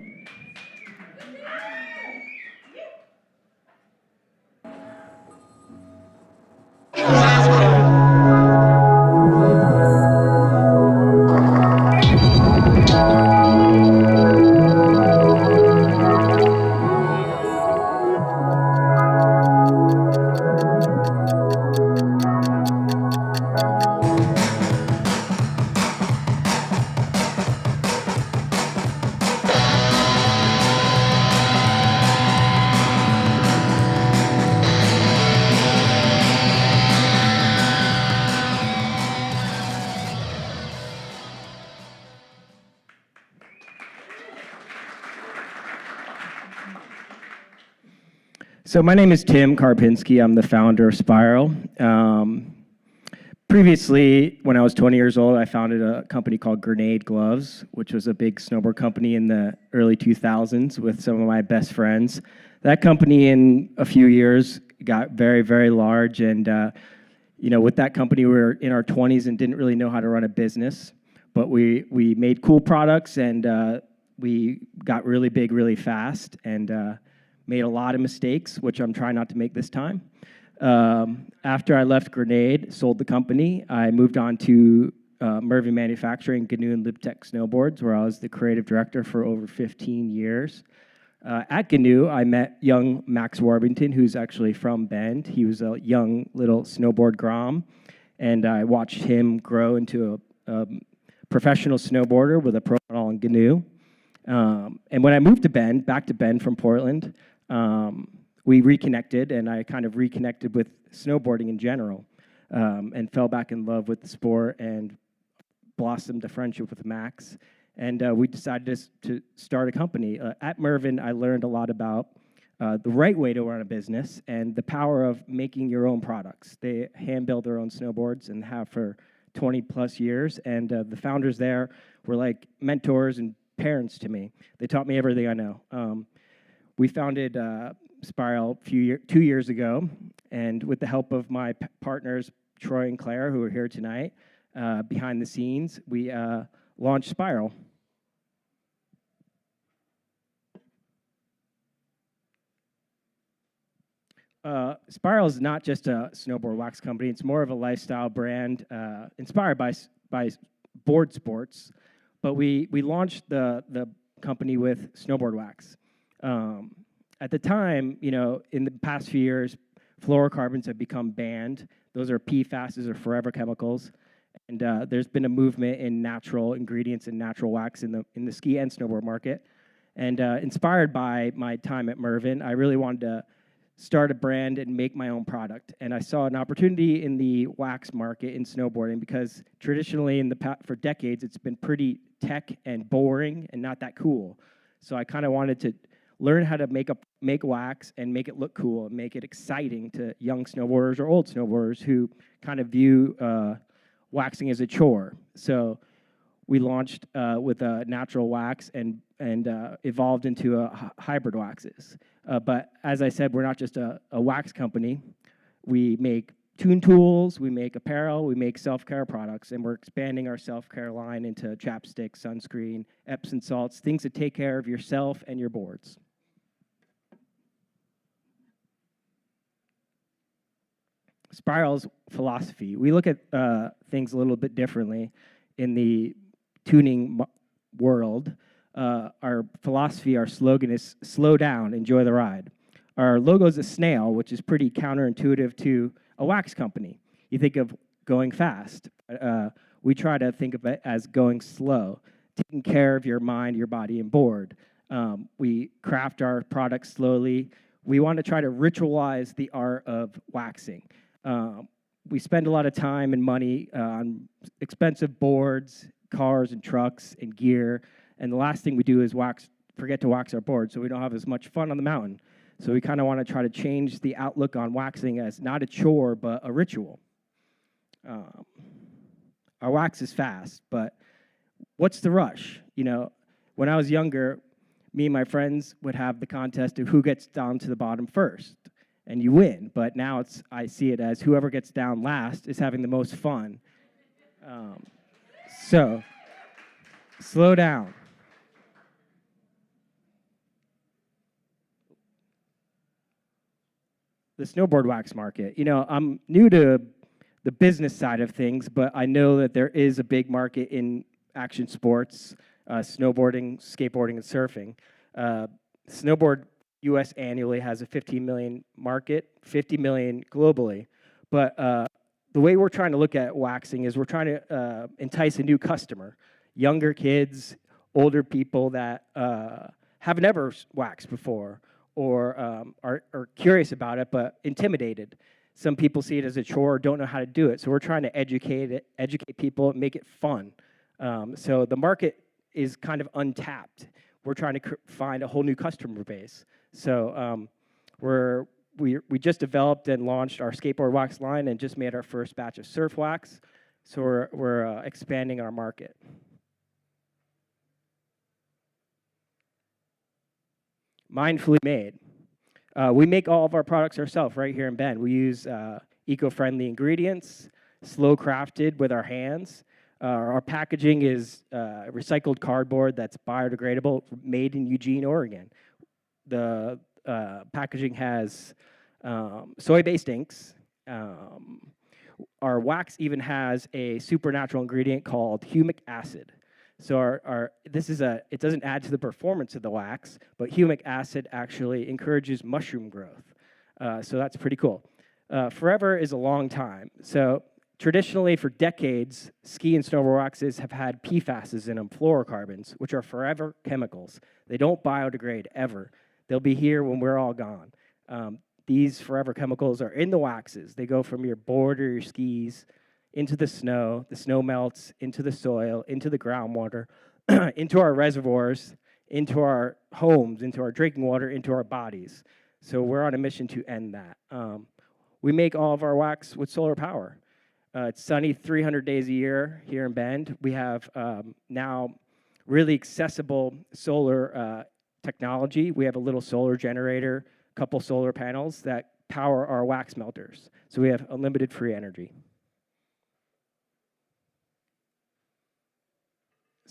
So my name is Tim Karpinski. I'm the founder of Spiral. Previously, when I was 20 years old, I founded a company called Grenade Gloves, which was a big snowboard company in the early 2000s with some of my best friends. That company, in a few years, got very, very large. And with that company, we were in our 20s and didn't really know how to run a business. But we made cool products, and we got really big really fast, and made a lot of mistakes, which I'm trying not to make this time. After I left Grenade, sold the company, I moved on to Mervyn Manufacturing, GNU and Libtech Snowboards, where I was the creative director for over 15 years. At GNU, I met young Max Warbington, who's actually from Bend. He was a young little snowboard grom, and I watched him grow into a professional snowboarder with a pro model in GNU. And when I moved to Bend, back to Bend from Portland, we reconnected, and I kind of reconnected with snowboarding in general, and fell back in love with the sport and blossomed a friendship with Max. And we decided to start a company. At Mervyn, I learned a lot about the right way to run a business and the power of making your own products. They hand build their own snowboards and have for 20 plus years. And the founders there were like mentors and parents to me. They taught me everything I know. We founded Spiral 2 years ago, and with the help of my partners, Troy and Claire, who are here tonight, behind the scenes, we launched Spiral. Spiral is not just a snowboard wax company. It's more of a lifestyle brand inspired by board sports. But we launched the company with snowboard wax. At the time, in the past few years, fluorocarbons have become banned. Those are PFASs, or forever chemicals. And there's been a movement in natural ingredients and natural wax in the ski and snowboard market. And inspired by my time at Mervyn, I really wanted to start a brand and make my own product. And I saw an opportunity in the wax market in snowboarding because traditionally for decades, it's been pretty tech and boring and not that cool. So I kind of wanted to learn how to make wax and make it look cool and make it exciting to young snowboarders or old snowboarders who kind of view waxing as a chore. So we launched with a natural wax and evolved into hybrid waxes. But as I said, we're not just a wax company. We make tune tools, we make apparel, we make self-care products, and we're expanding our self-care line into chapstick, sunscreen, Epsom salts, things that take care of yourself and your boards. Spiral's philosophy. We look at things a little bit differently in the tuning world. Our philosophy, our slogan is slow down, enjoy the ride. Our logo is a snail, which is pretty counterintuitive to a wax company. You think of going fast. We try to think of it as going slow, taking care of your mind, your body, and board. We craft our products slowly. We want to try to ritualize the art of waxing. We spend a lot of time and money on expensive boards, cars and trucks and gear, and the last thing we do is forget to wax our boards, so we don't have as much fun on the mountain. So we kind of want to try to change the outlook on waxing as not a chore, but a ritual. Our wax is fast, but what's the rush? When I was younger, me and my friends would have the contest of who gets down to the bottom first, and you win. But now I see it as whoever gets down last is having the most fun. So slow down. The snowboard wax market. I'm new to the business side of things, but I know that there is a big market in action sports, snowboarding, skateboarding, and surfing. Snowboard U.S. annually has a 15 million market, 50 million globally. But the way we're trying to look at waxing is we're trying to entice a new customer, younger kids, older people that have never waxed before, or are curious about it but intimidated. Some people see it as a chore, don't know how to do it. So we're trying to educate people and make it fun. So the market is kind of untapped. We're trying to find a whole new customer base. So we're we just developed and launched our skateboard wax line and just made our first batch of surf wax. So we're expanding our market. Mindfully made. We make all of our products ourselves right here in Bend. We use eco-friendly ingredients, slow crafted with our hands. Our packaging is recycled cardboard that's biodegradable, made in Eugene, Oregon. The packaging has soy-based inks. Our wax even has a supernatural ingredient called humic acid. So it doesn't add to the performance of the wax, but humic acid actually encourages mushroom growth. So that's pretty cool. Forever is a long time. So traditionally, for decades, ski and snowboard waxes have had PFASs in them, fluorocarbons, which are forever chemicals. They don't biodegrade ever. They'll be here when we're all gone. These forever chemicals are in the waxes. They go from your board or your skis into the snow melts, into the soil, into the groundwater, into our reservoirs, into our homes, into our drinking water, into our bodies. So we're on a mission to end that. We make all of our wax with solar power. It's sunny 300 days a year here in Bend. We have now really accessible solar technology. We have a little solar generator, a couple solar panels that power our wax melters. So we have unlimited free energy.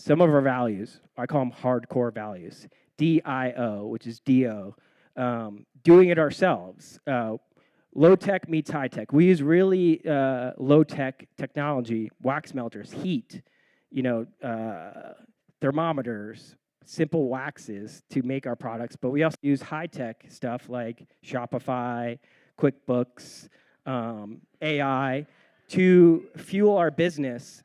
Some of our values, I call them hardcore values. DIO, which is DO, doing it ourselves. Low tech meets high tech. We use really low tech technology, wax melters, heat, thermometers, simple waxes to make our products. But we also use high tech stuff like Shopify, QuickBooks, AI to fuel our business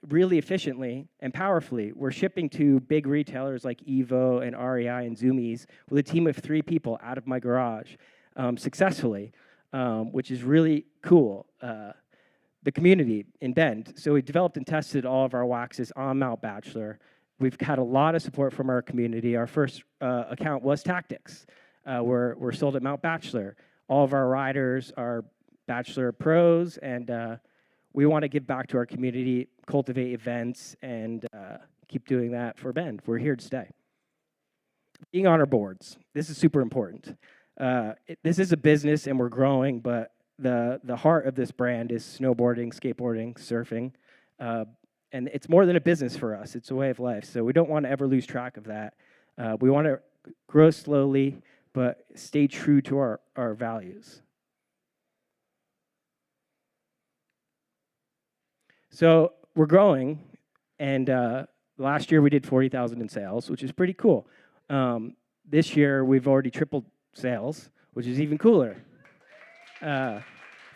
really efficiently and powerfully. We're shipping to big retailers like Evo and REI and Zoomies with a team of 3 people out of my garage successfully. Which is really cool. The community in Bend. So we developed and tested all of our waxes on Mount Bachelor. We've had a lot of support from our community. Our first account was Tactics. We're sold at Mount Bachelor. All of our riders are Bachelor pros, and we want to give back to our community, cultivate events, and keep doing that for Bend. We're here to stay. Being on our boards. This is super important. This is a business and we're growing, but the heart of this brand is snowboarding, skateboarding, surfing. And it's more than a business for us. It's a way of life. So we don't want to ever lose track of that. We want to grow slowly, but stay true to our values. So we're growing, and last year we did 40,000 in sales, which is pretty cool. This year we've already tripled sales, which is even cooler.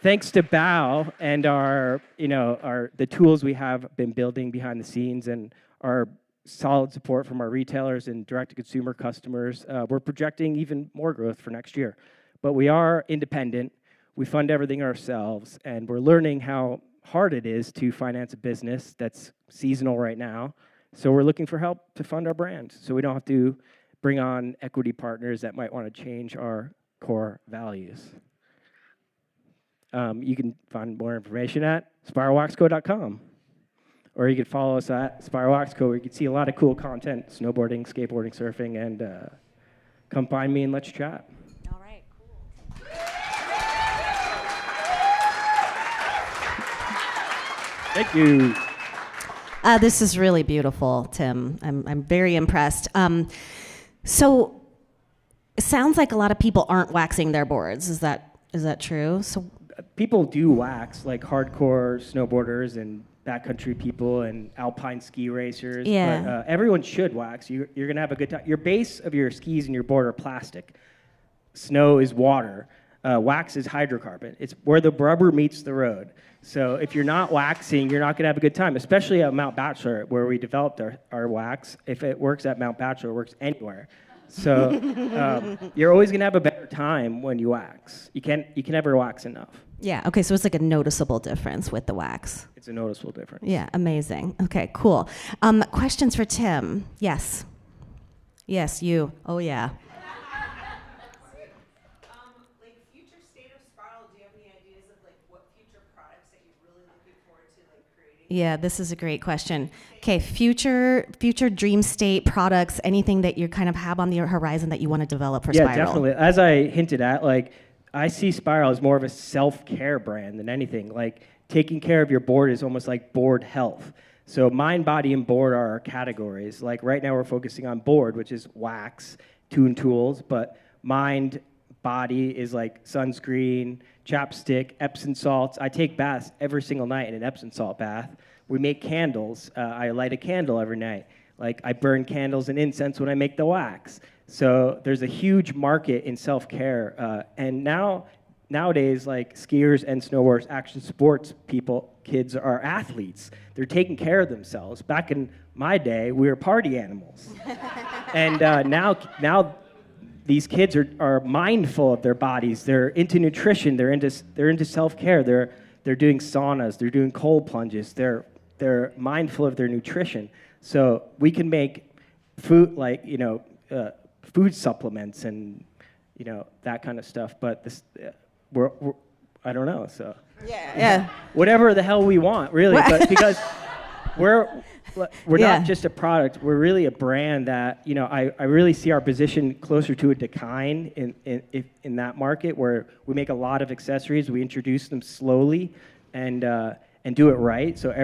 Thanks to Bow and the tools we have been building behind the scenes and our solid support from our retailers and direct-to-consumer customers, we're projecting even more growth for next year. But we are independent. We fund everything ourselves, and we're learning how hard it is to finance a business that's seasonal right now. So we're looking for help to fund our brand, so we don't have to bring on equity partners that might want to change our core values. You can find more information at spiralwaxco.com. Or you can follow us at spiralwaxco, where you can see a lot of cool content, snowboarding, skateboarding, surfing, and come find me and let's chat. All right, cool. Thank you. This is really beautiful, Tim. I'm very impressed. So it sounds like a lot of people aren't waxing their boards. Is that true? So people do wax, like hardcore snowboarders and backcountry people and alpine ski racers. Yeah. But everyone should wax. You're going to have a good time. Your base of your skis and your board are plastic. Snow is water. Wax is hydrocarbon. It's where the rubber meets the road. So if you're not waxing, you're not going to have a good time, especially at Mount Bachelor, where we developed our wax. If it works at Mount Bachelor, it works anywhere. So you're always going to have a better time when you wax. You can never wax enough. yeah, okay, so it's like a noticeable difference with the wax. It's a noticeable difference. Yeah, amazing. Okay, cool. Questions for Tim? Yes. Yes, you. Oh, yeah. Like Yeah, this is a great question. Okay, future dream state products, anything that you kind of have on the horizon that you want to develop for Spiral? Yeah, definitely. As I hinted at, like, I see Spiral as more of a self-care brand than anything. Like, taking care of your board is almost like board health. So mind, body, and board are our categories. Like right now we're focusing on board, which is wax, tune tools, but mind, body is like sunscreen, chapstick, Epsom salts. I take baths every single night in an Epsom salt bath. We make candles. I light a candle every night. Like I burn candles and incense when I make the wax. So there's a huge market in self-care. And nowadays, like skiers and snowboarders, action sports kids are athletes. They're taking care of themselves. Back in my day, we were party animals. And now these kids are mindful of their bodies. They're into nutrition. They're into self-care. They're doing saunas. They're doing cold plunges. They're mindful of their nutrition. So we can make food like food supplements and that kind of stuff. But this I don't know. So yeah, whatever the hell we want, really. But because we're not just a product, we're really a brand that I really see our position closer to a decline in that market where we make a lot of accessories. We introduce them slowly and do it right. So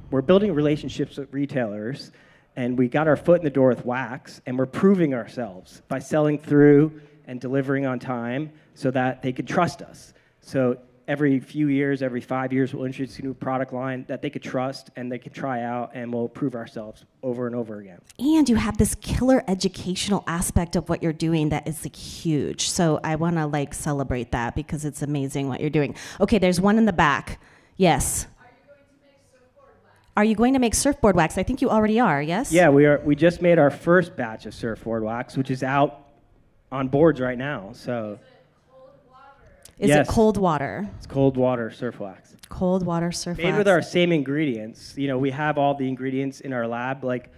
we're building relationships with retailers, and we got our foot in the door with wax, and we're proving ourselves by selling through and delivering on time so that they could trust us. So every few years, every 5 years, we'll introduce a new product line that they could trust and they could try out, and we'll prove ourselves over and over again. And you have this killer educational aspect of what you're doing that is like huge. So I want to like celebrate that because it's amazing what you're doing. Okay, there's one in the back. Yes. Are you going to make surfboard wax? I think you already are, yes? Yeah, we are. We just made our first batch of surfboard wax, which is out on boards right now. So. Is it cold water? It's cold water surf wax. Cold water surf wax. Made with our same ingredients. We have all the ingredients in our lab. Like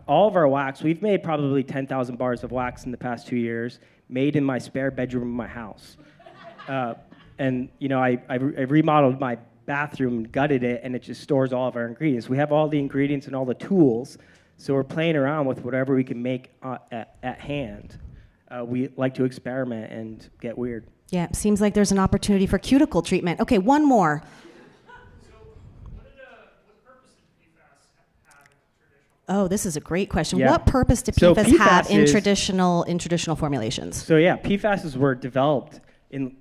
all of our wax, we've made probably 10,000 bars of wax in the past 2 years, made in my spare bedroom in my house. And I remodeled my bathroom, gutted it, and it just stores all of our ingredients. We have all the ingredients and all the tools, so we're playing around with whatever we can make at hand. We like to experiment and get weird. Yeah, seems like there's an opportunity for cuticle treatment. Okay, one more. So what purpose did PFAS have in traditional? Oh, this is a great question. Yeah. What purpose do PFAS have in traditional formulations? So yeah, PFASs were developed in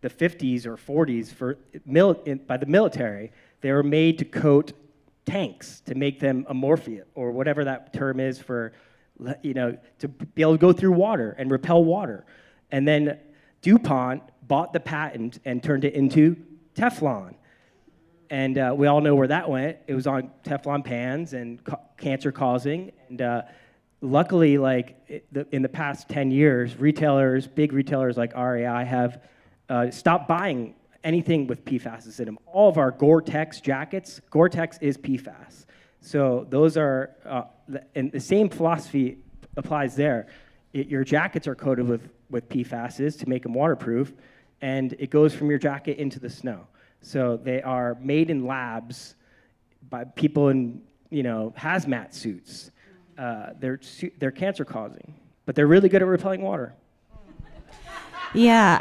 the 50s or 40s by the military. They were made to coat tanks to make them amorphous, or whatever that term is for, to be able to go through water and repel water. And then DuPont bought the patent and turned it into Teflon. And we all know where that went. It was on Teflon pans and cancer-causing. And luckily, in the past 10 years, big retailers like REI have stopped buying anything with PFAS in them. All of our Gore-Tex jackets, Gore-Tex is PFAS. So those are, and the same philosophy applies there. Your jackets are coated with PFASs to make them waterproof, and it goes from your jacket into the snow. So they are made in labs by people in hazmat suits. They're cancer causing, but they're really good at repelling water. Yeah.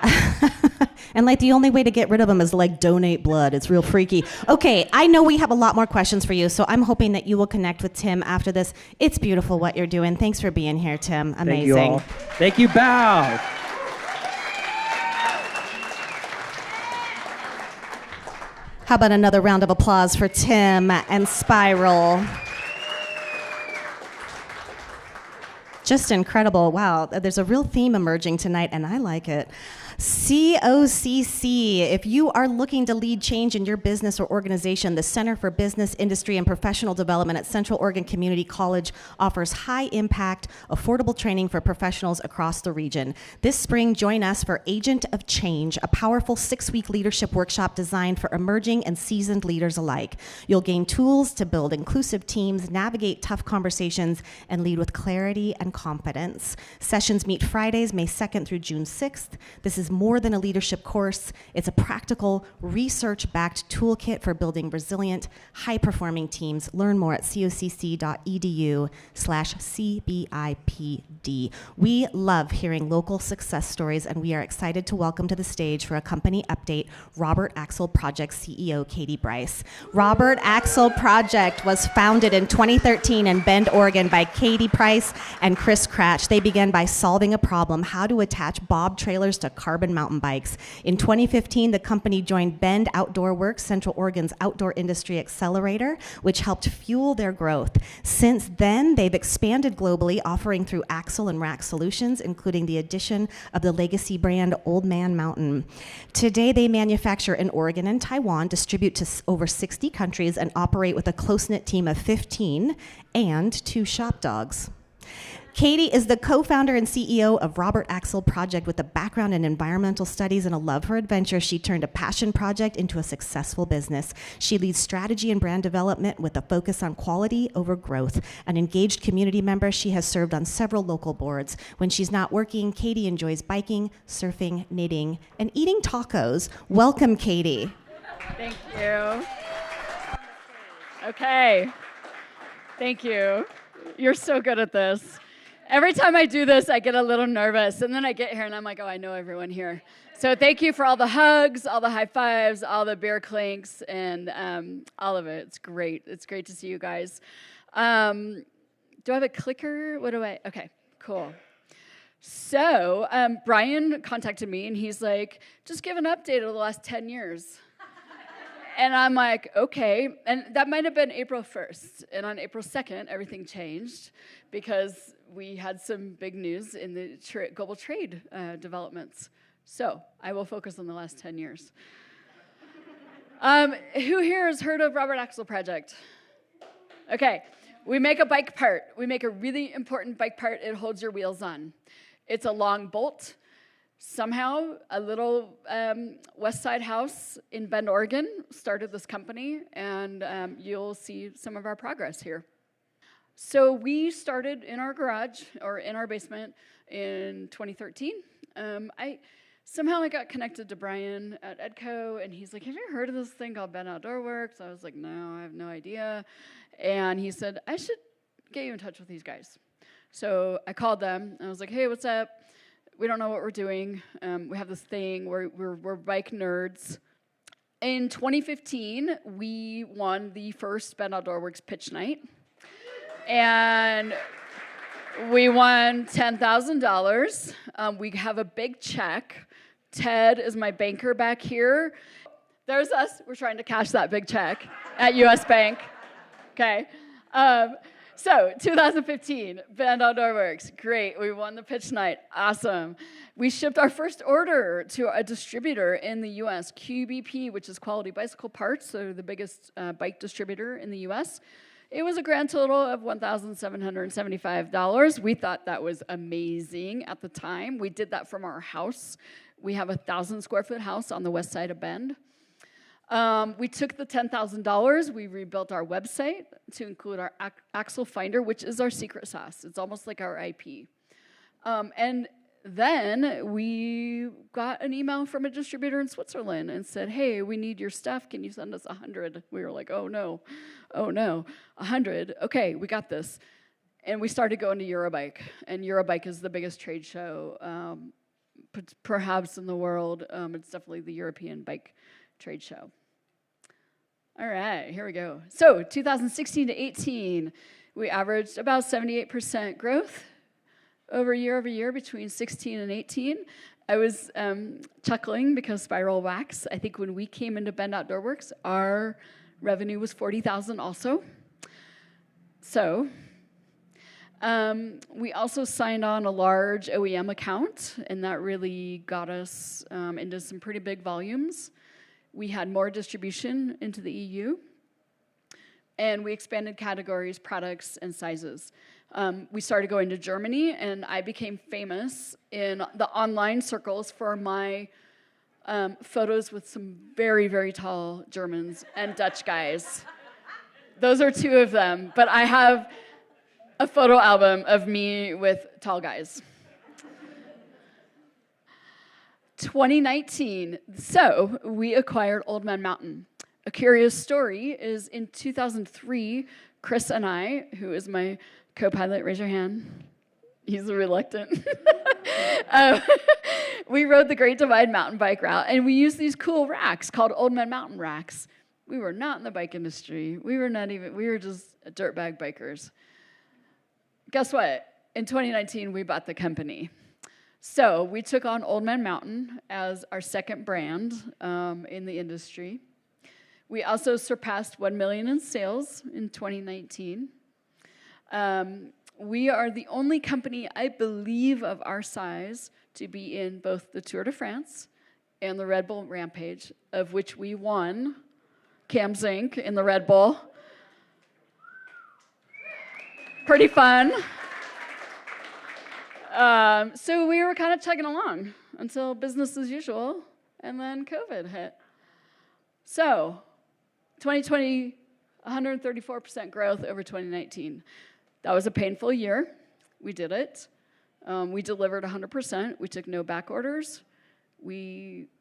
And the only way to get rid of them is donate blood. It's real freaky. Okay, I know we have a lot more questions for you, so I'm hoping that you will connect with Tim after this. It's beautiful what you're doing. Thanks for being here, Tim. Amazing. Thank you all. Thank you, Bow. How about another round of applause for Tim and Spiral? Just incredible. Wow, there's a real theme emerging tonight, and I like it. COCC, if you are looking to lead change in your business or organization, the Center for Business, Industry, and Professional Development at Central Oregon Community College offers high-impact, affordable training for professionals across the region. This spring, join us for Agent of Change, a powerful 6-week leadership workshop designed for emerging and seasoned leaders alike. You'll gain tools to build inclusive teams, navigate tough conversations, and lead with clarity and confidence. Sessions meet Fridays, May 2nd through June 6th. This is is more than a leadership course. It's a practical, research-backed toolkit for building resilient, high-performing teams. Learn more at cocc.edu/CBIPD. We love hearing local success stories, and we are excited to welcome to the stage for a company update, Robert Axel Project CEO Katy Bryce. Robert Axel Project was founded in 2013 in Bend, Oregon by Katy Price and Chris Cratch. They began by solving a problem, how to attach bob trailers to carbon mountain bikes. In 2015, the company joined Bend Outdoor Works, Central Oregon's outdoor industry accelerator, which helped fuel their growth. Since then, they've expanded globally, offering through axle and rack solutions, including the addition of the legacy brand Old Man Mountain. Today, they manufacture in Oregon and Taiwan, distribute to over 60 countries, and operate with a close-knit team of 15 and 2 shop dogs. Katy is the co-founder and CEO of Robert Axel Project. With a background in environmental studies and a love for adventure, she turned a passion project into a successful business. She leads strategy and brand development with a focus on quality over growth. An engaged community member, she has served on several local boards. When she's not working, Katy enjoys biking, surfing, knitting, and eating tacos. Welcome, Katy. Thank you. Okay. Thank you. You're so good at this. Every time I do this, I get a little nervous, and then I get here, and I'm like, oh, I know everyone here. So thank you for all the hugs, all the high fives, all the beer clinks, and all of it. It's great. It's great to see you guys. Do I have a clicker? Okay, cool. So Brian contacted me, and he's like, just give an update of the last 10 years. And I'm like, okay. And that might have been April 1st. And on April 2nd, everything changed because we had some big news in the global trade developments. So I will focus on the last 10 years. Who here has heard of Robert Axel Project? Okay. We make a bike part. We make a really important bike part it holds your wheels on. It's a long bolt. Somehow, a little West Side house in Bend, Oregon started this company, and you'll see some of our progress here. So we started in our garage, or in our basement, in 2013. I got connected to Brian at EDCO, and he's like, have you heard of this thing called Bend Outdoor Works? I was like, no, I have no idea. And he said, I should get you in touch with these guys. So I called them, and I was like, hey, what's up? We don't know what we're doing. We have this thing, we're bike nerds. In 2015, we won the first Bend Outdoor Works pitch night. And we won $10,000. We have a big check. Ted is my banker back here. There's us. We're trying to cash that big check at US Bank. Okay. So, 2015, Bend Outdoor Works, great. We won the pitch night, awesome. We shipped our first order to a distributor in the U.S., QBP, which is Quality Bicycle Parts. They're the biggest bike distributor in the U.S. It was a grand total of $1,775. We thought that was amazing at the time. We did that from our house. We have a 1,000-square-foot house on the west side of Bend. We took the $10,000, we rebuilt our website to include our Axle Finder, which is our secret sauce. It's almost like our IP. And then we got an email from a distributor in Switzerland and said, hey, we need your stuff. Can you send us 100? We were like, oh, no, 100. Okay, we got this. And we started going to Eurobike. And Eurobike is the biggest trade show, perhaps in the world. It's definitely the European bike trade show. All right, here we go. So 2016 to 18, we averaged about 78% growth over year between 16 and 18. I was chuckling because Spiral Wax, I think when we came into Bend Outdoor Works, our revenue was $40,000 also. So we also signed on a large OEM account, and that really got us into some pretty big volumes. We had more distribution into the EU, and we expanded categories, products, and sizes. We started going to Germany, and I became famous in the online circles for my photos with some very, very tall Germans and Dutch guys. Those are 2 of them, but I have a photo album of me with tall guys. 2019, so we acquired Old Man Mountain. A curious story is in 2003, Chris and I, who is my co-pilot, raise your hand. He's reluctant. We rode the Great Divide mountain bike route, and we used these cool racks called Old Man Mountain racks. We were not in the bike industry. We were just dirtbag bikers. Guess what? In 2019, we bought the company. So we took on Old Man Mountain as our second brand in the industry. We also surpassed 1 million in sales in 2019. We are the only company, I believe, of our size to be in both the Tour de France and the Red Bull Rampage, of which we won Cam Zink in the Red Bull. Pretty fun. So we were kind of chugging along until business as usual, and then COVID hit. So 2020, 134% growth over 2019. That was a painful year. We did it. We delivered 100%. We took no back orders.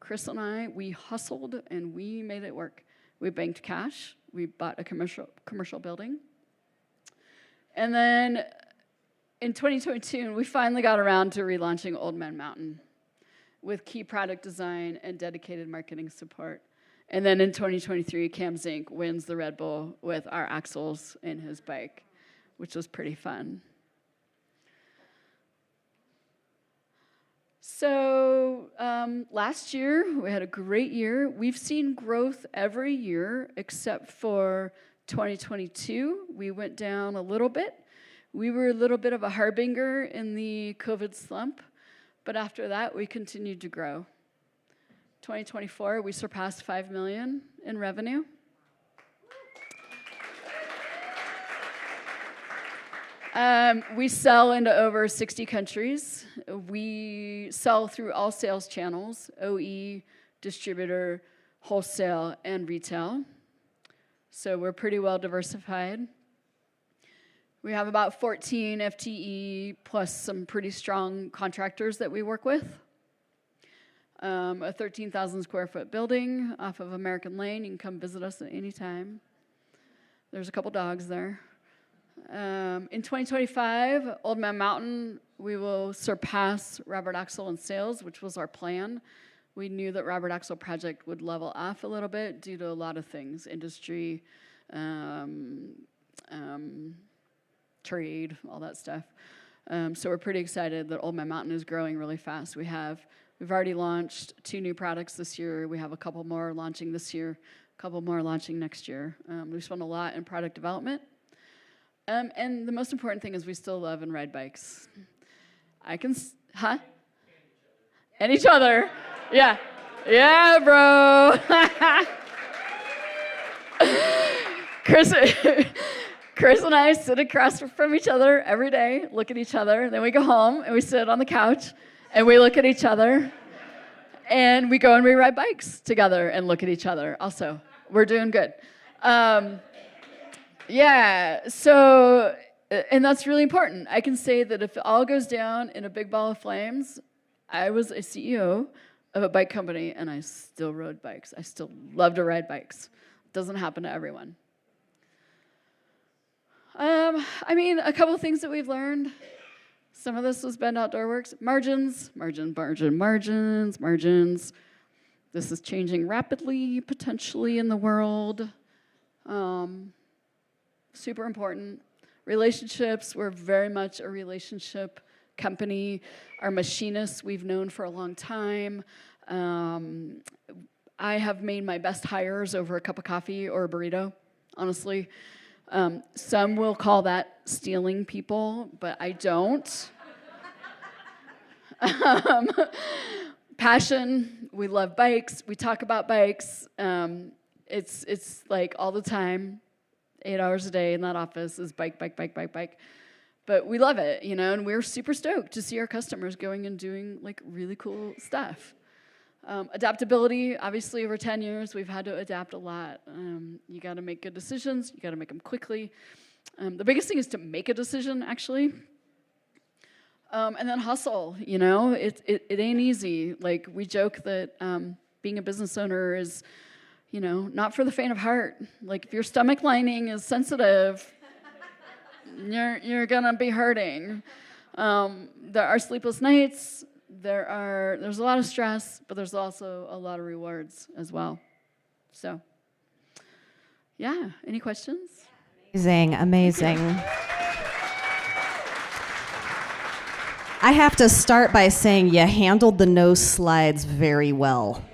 Chris and I, we hustled and we made it work. We banked cash. We bought a commercial building. And then in 2022, we finally got around to relaunching Old Man Mountain with key product design and dedicated marketing support. And then in 2023, Cam Zink wins the Red Bull with our axles in his bike, which was pretty fun. So last year, we had a great year. We've seen growth every year except for 2022. We went down a little bit. We were a little bit of a harbinger in the COVID slump, but after that, we continued to grow. 2024, we surpassed 5 million in revenue. We sell into over 60 countries. We sell through all sales channels, OE, distributor, wholesale, and retail. So we're pretty well diversified. We have about 14 FTE plus some pretty strong contractors that we work with. A 13,000 square foot building off of American Lane. You can come visit us at any time. There's a couple dogs there. In 2025, Old Man Mountain, we will surpass Robert Axel in sales, which was our plan. We knew that Robert Axel project would level off a little bit due to a lot of things, industry, trade, all that stuff. So we're pretty excited that Old Man Mountain is growing really fast. We've already launched 2 new products this year. We have a couple more launching this year, a couple more launching next year. We spent a lot in product development. And the most important thing is we still love and ride bikes. And each other. Yeah. Yeah, bro. Chris and I sit across from each other every day, look at each other. Then we go home and we sit on the couch and we look at each other. And we go and we ride bikes together and look at each other also. We're doing good. Yeah, so, and that's really important. I can say that if it all goes down in a big ball of flames, I was a CEO of a bike company and I still rode bikes. I still love to ride bikes. It doesn't happen to everyone. A couple of things that we've learned. Some of this was Bend Outdoor Works. Margins. This is changing rapidly, potentially, in the world. Super important. Relationships, we're very much a relationship company. Our machinists we've known for a long time. I have made my best hires over a cup of coffee or a burrito, honestly. Some will call that stealing people, but I don't. Passion, we love bikes. We talk about bikes. It's like all the time. 8 hours a day in that office is bike. But we love it, and we're super stoked to see our customers going and doing like really cool stuff. Adaptability, obviously over 10 years, we've had to adapt a lot. You got to make good decisions. You got to make them quickly. The biggest thing is to make a decision, actually. And then hustle, you know, it ain't easy. Like, we joke that being a business owner is, you know, not for the faint of heart. Like, if your stomach lining is sensitive, you're gonna be hurting. There are sleepless nights. There's a lot of stress, but there's also a lot of rewards as well. So, yeah. Any questions? Amazing. I have to start by saying you handled the no slides very well.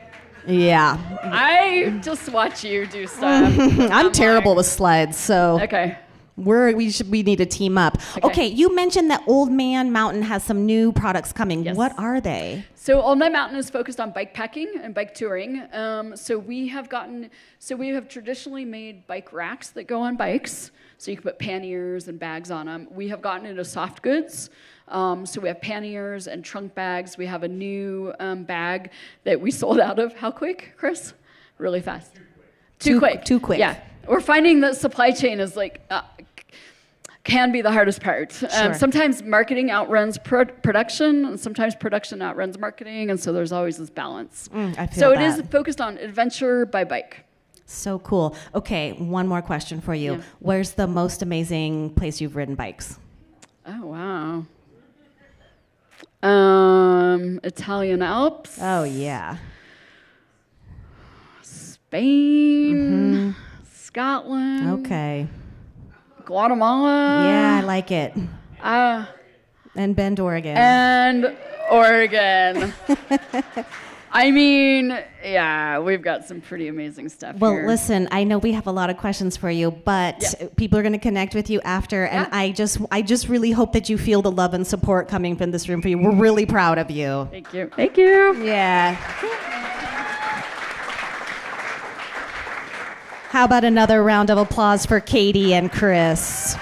Yeah. I just watch you do stuff. I'm terrible with slides, so Okay. we need to team up. Okay, you mentioned that Old Man Mountain has some new products coming. Yes. What are they? So Old Man Mountain is focused on bike packing and bike touring. So we have traditionally made bike racks that go on bikes. So you can put panniers and bags on them. We have gotten into soft goods. So we have panniers and trunk bags. We have a new bag that we sold out of. How quick, Chris? Really fast. Too quick. Too quick. Yeah. We're finding that supply chain is can be the hardest part. Sure. Sometimes marketing outruns production, and sometimes production outruns marketing, and so there's always this balance. I feel so that. it is focused on adventure by bike. So cool. Okay, one more question for you. Yeah. Where's the most amazing place you've ridden bikes? Oh, wow. Italian Alps. Oh, yeah. Spain. Scotland. Okay. Guatemala. Yeah, I like it. And Bend, Oregon. And Oregon. I mean, yeah, we've got some pretty amazing stuff Well, here. listen, I know we have a lot of questions for you, but people are going to connect with you after, and I just really hope that you feel the love and support coming from this room for you. We're really proud of you. Thank you. Thank you. Yeah. How about another round of applause for Katy and Chris?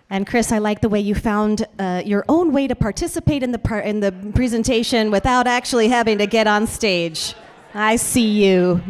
And Chris, I like the way you found your own way to participate in the presentation without actually having to get on stage. I see you.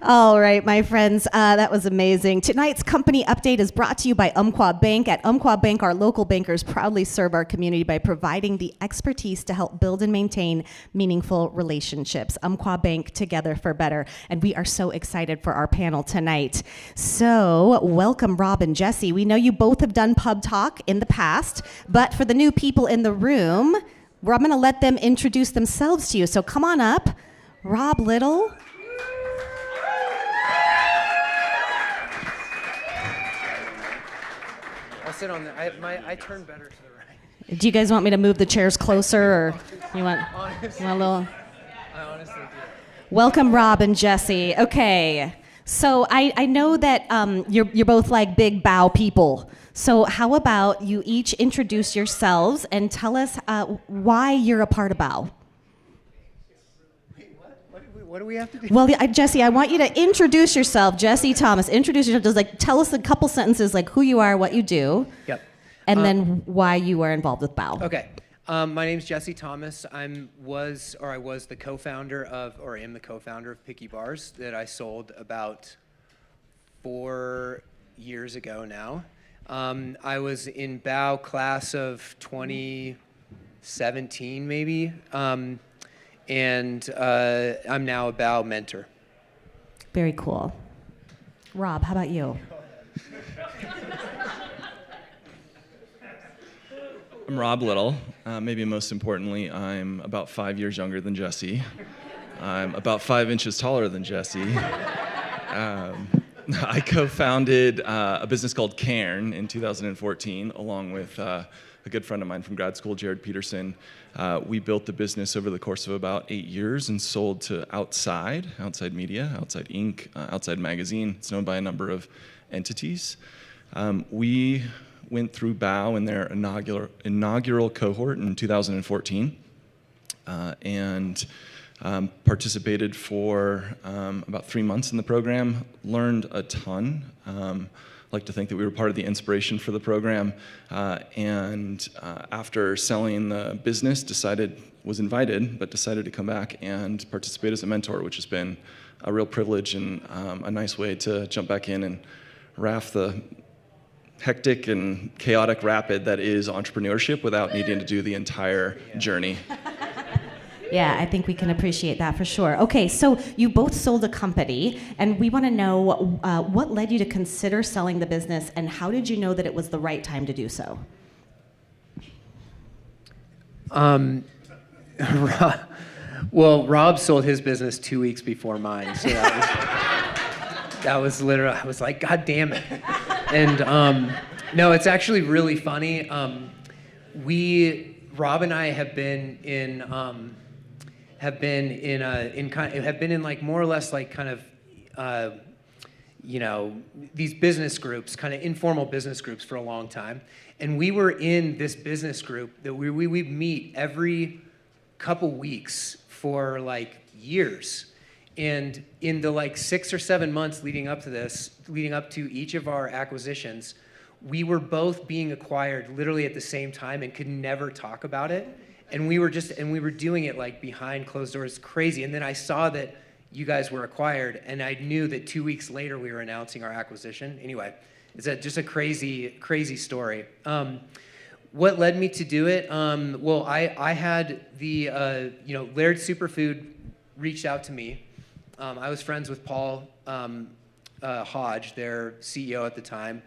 All right, my friends, that was amazing. Tonight's company update is brought to you by Umpqua Bank. At Umpqua Bank, our local bankers proudly serve our community by providing the expertise to help build and maintain meaningful relationships. Umpqua Bank, together for better. And we are so excited for our panel tonight. So, welcome, Rob and Jesse. We know you both have done PubTalk in the past, but for the new people in the room, I'm going to let them introduce themselves to you. So come on up. Rob Little. I'll sit on there. I turn better to the right. Do you guys want me to move the chairs closer, or you want a little? I honestly do. Welcome, Rob and Jesse. Okay, so I know that you're both like big bow people. So how about you each introduce yourselves and tell us why you're a part of bow? What do we have to do? Well, Jesse, I want you to introduce yourself. Jesse Thomas, introduce yourself. Just tell us a couple sentences, like who you are, what you do. Yep. And then why you are involved with bow. Okay. My name's Jesse Thomas. I was the co-founder am the co-founder of Picky Bars that I sold about 4 years ago now. I was in bow class of 2017 maybe. And I'm now a bow mentor. Very cool. Rob, how about you? I'm Rob Little. Maybe most importantly, I'm about 5 years younger than Jesse. I'm about 5 inches taller than Jesse. I co-founded a business called Cairn in 2014, along with a good friend of mine from grad school, Jared Peterson. We built the business over the course of about 8 years and sold to Outside Media, Outside Inc., Outside Magazine. It's known by a number of entities. We went through bow in their inaugural cohort in 2014 and participated for about 3 months in the program, learned a ton. Like to think that we were part of the inspiration for the program, and after selling the business, was invited to come back and participate as a mentor, which has been a real privilege and a nice way to jump back in and raft the hectic and chaotic rapid that is entrepreneurship without needing to do the entire journey. Yeah, I think we can appreciate that for sure. Okay, so you both sold a company, and we want to know what led you to consider selling the business, and how did you know that it was the right time to do so? Well, Rob sold his business 2 weeks before mine, so that was literally, I was like, God damn it. And no, it's actually really funny. Rob and I have been in like more or less like kind of these business groups, kind of informal business groups for a long time. And we were in this business group that we meet every couple weeks for like years. And in the like 6 or 7 months leading up to each of our acquisitions, we were both being acquired literally at the same time and could never talk about it. And we were doing it like behind closed doors, crazy. And then I saw that you guys were acquired, and I knew that 2 weeks later we were announcing our acquisition. Anyway, it's just a crazy, crazy story. What led me to do it? Well, I had the, Laird Superfood reached out to me. I was friends with Paul Hodge, their CEO at the time.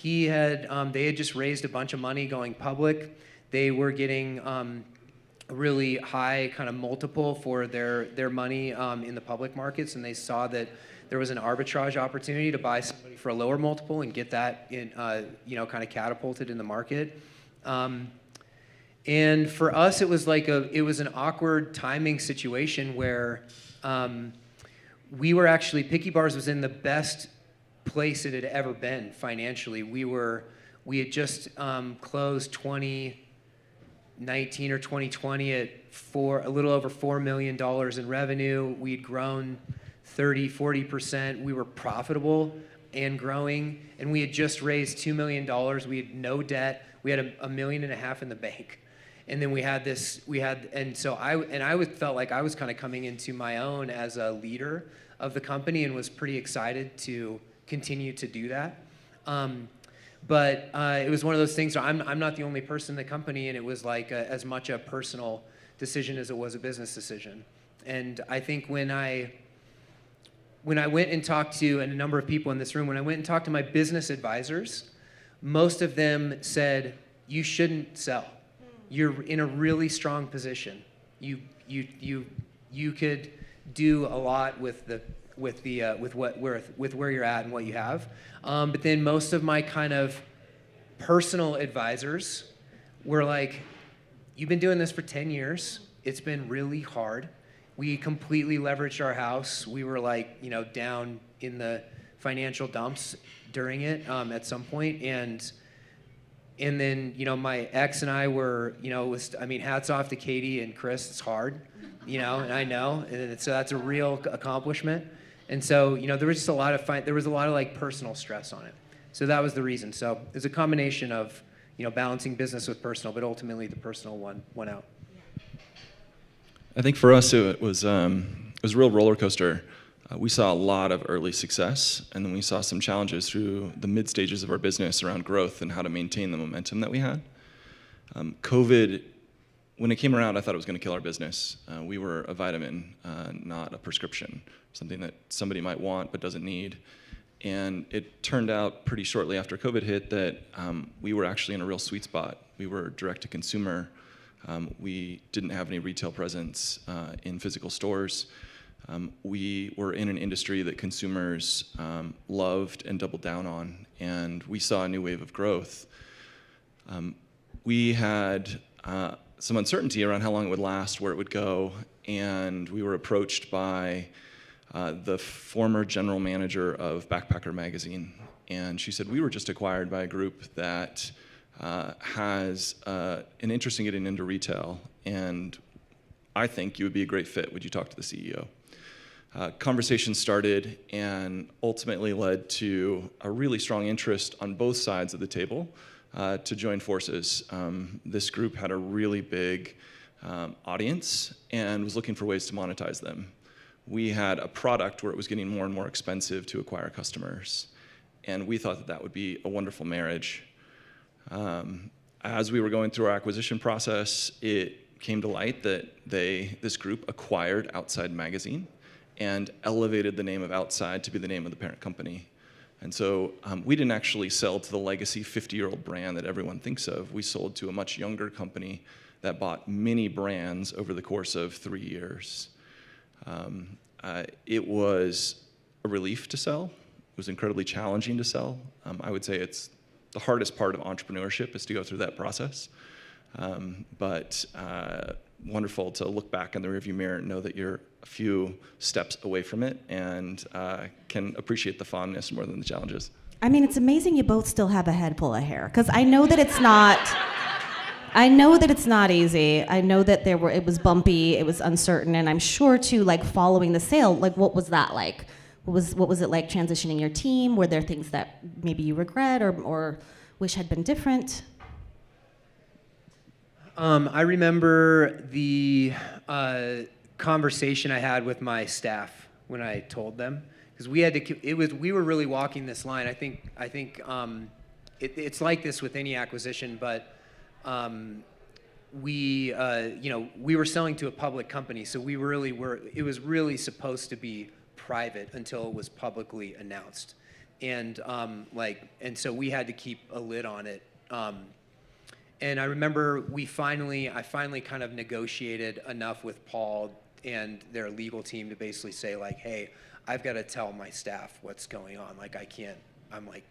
They had just raised a bunch of money going public. They were getting a really high kind of multiple for their money in the public markets, and they saw that there was an arbitrage opportunity to buy somebody for a lower multiple and get that in, kind of catapulted in the market. And for us, it was an awkward timing situation where we were actually, Picky Bars was in the best place it had ever been financially. We had just closed 2019 or 2020 at a little over $4 million in revenue. We'd grown 30-40%. We were profitable and growing, and we had just raised $2 million. We had no debt. We had $1.5 million in the bank. And then so I felt like I was kind of coming into my own as a leader of the company and was pretty excited to continue to do that. But it was one of those things where I'm not the only person in the company, and it was like as much a personal decision as it was a business decision. And I think when I went and talked to, and a number of people in this room, when I went and talked to my business advisors, most of them said, you shouldn't sell. You're in a really strong position. You could do a lot with where you're at and what you have. But then most of my kind of personal advisors were like, you've been doing this for 10 years. It's been really hard. We completely leveraged our house. We were like, down in the financial dumps during it at some point. And then, my ex and I were, hats off to Katy and Chris. It's hard, and I know. And so that's a real accomplishment. And so, there was just a lot of there was a lot of like personal stress on it. So that was the reason. So it's a combination of, balancing business with personal, but ultimately the personal one went out. I think for us it was a real roller coaster. We saw a lot of early success, and then we saw some challenges through the mid stages of our business around growth and how to maintain the momentum that we had. COVID, when it came around, I thought it was going to kill our business. We were a vitamin, not a prescription, something that somebody might want but doesn't need. And it turned out pretty shortly after COVID hit that we were actually in a real sweet spot. We were direct to consumer. We didn't have any retail presence in physical stores. We were in an industry that consumers loved and doubled down on, and we saw a new wave of growth. We had some uncertainty around how long it would last, where it would go, and we were approached by the former general manager of Backpacker magazine, and she said, we were just acquired by a group that has an interest in getting into retail, and I think you would be a great fit. Would you talk to the CEO? Conversation started and ultimately led to a really strong interest on both sides of the table to join forces. This group had a really big audience and was looking for ways to monetize them. We had a product where it was getting more and more expensive to acquire customers. And we thought that that would be a wonderful marriage. As we were going through our acquisition process, it came to light that this group acquired Outside Magazine and elevated the name of Outside to be the name of the parent company. And so we didn't actually sell to the legacy 50-year-old brand that everyone thinks of. We sold to a much younger company that bought many brands over the course of 3 years. It was a relief to sell. It was incredibly challenging to sell. I would say it's the hardest part of entrepreneurship is to go through that process. But wonderful to look back in the rearview mirror and know that you're a few steps away from it and can appreciate the fondness more than the challenges. I mean, it's amazing you both still have a head full of hair, because I know that it's not. I know that it's not easy. I know that it was bumpy, it was uncertain, and I'm sure too, like following the sale, like what was that like? What was it like transitioning your team? Were there things that maybe you regret or wish had been different? I remember the conversation I had with my staff when I told them, because we were really walking this line. I think it's like this with any acquisition, but we were selling to a public company, so we really were. It was really supposed to be private until it was publicly announced, and so we had to keep a lid on it. And I remember I finally kind of negotiated enough with Paul and their legal team to basically say, like, hey, I've got to tell my staff what's going on. Like, I can't, I'm like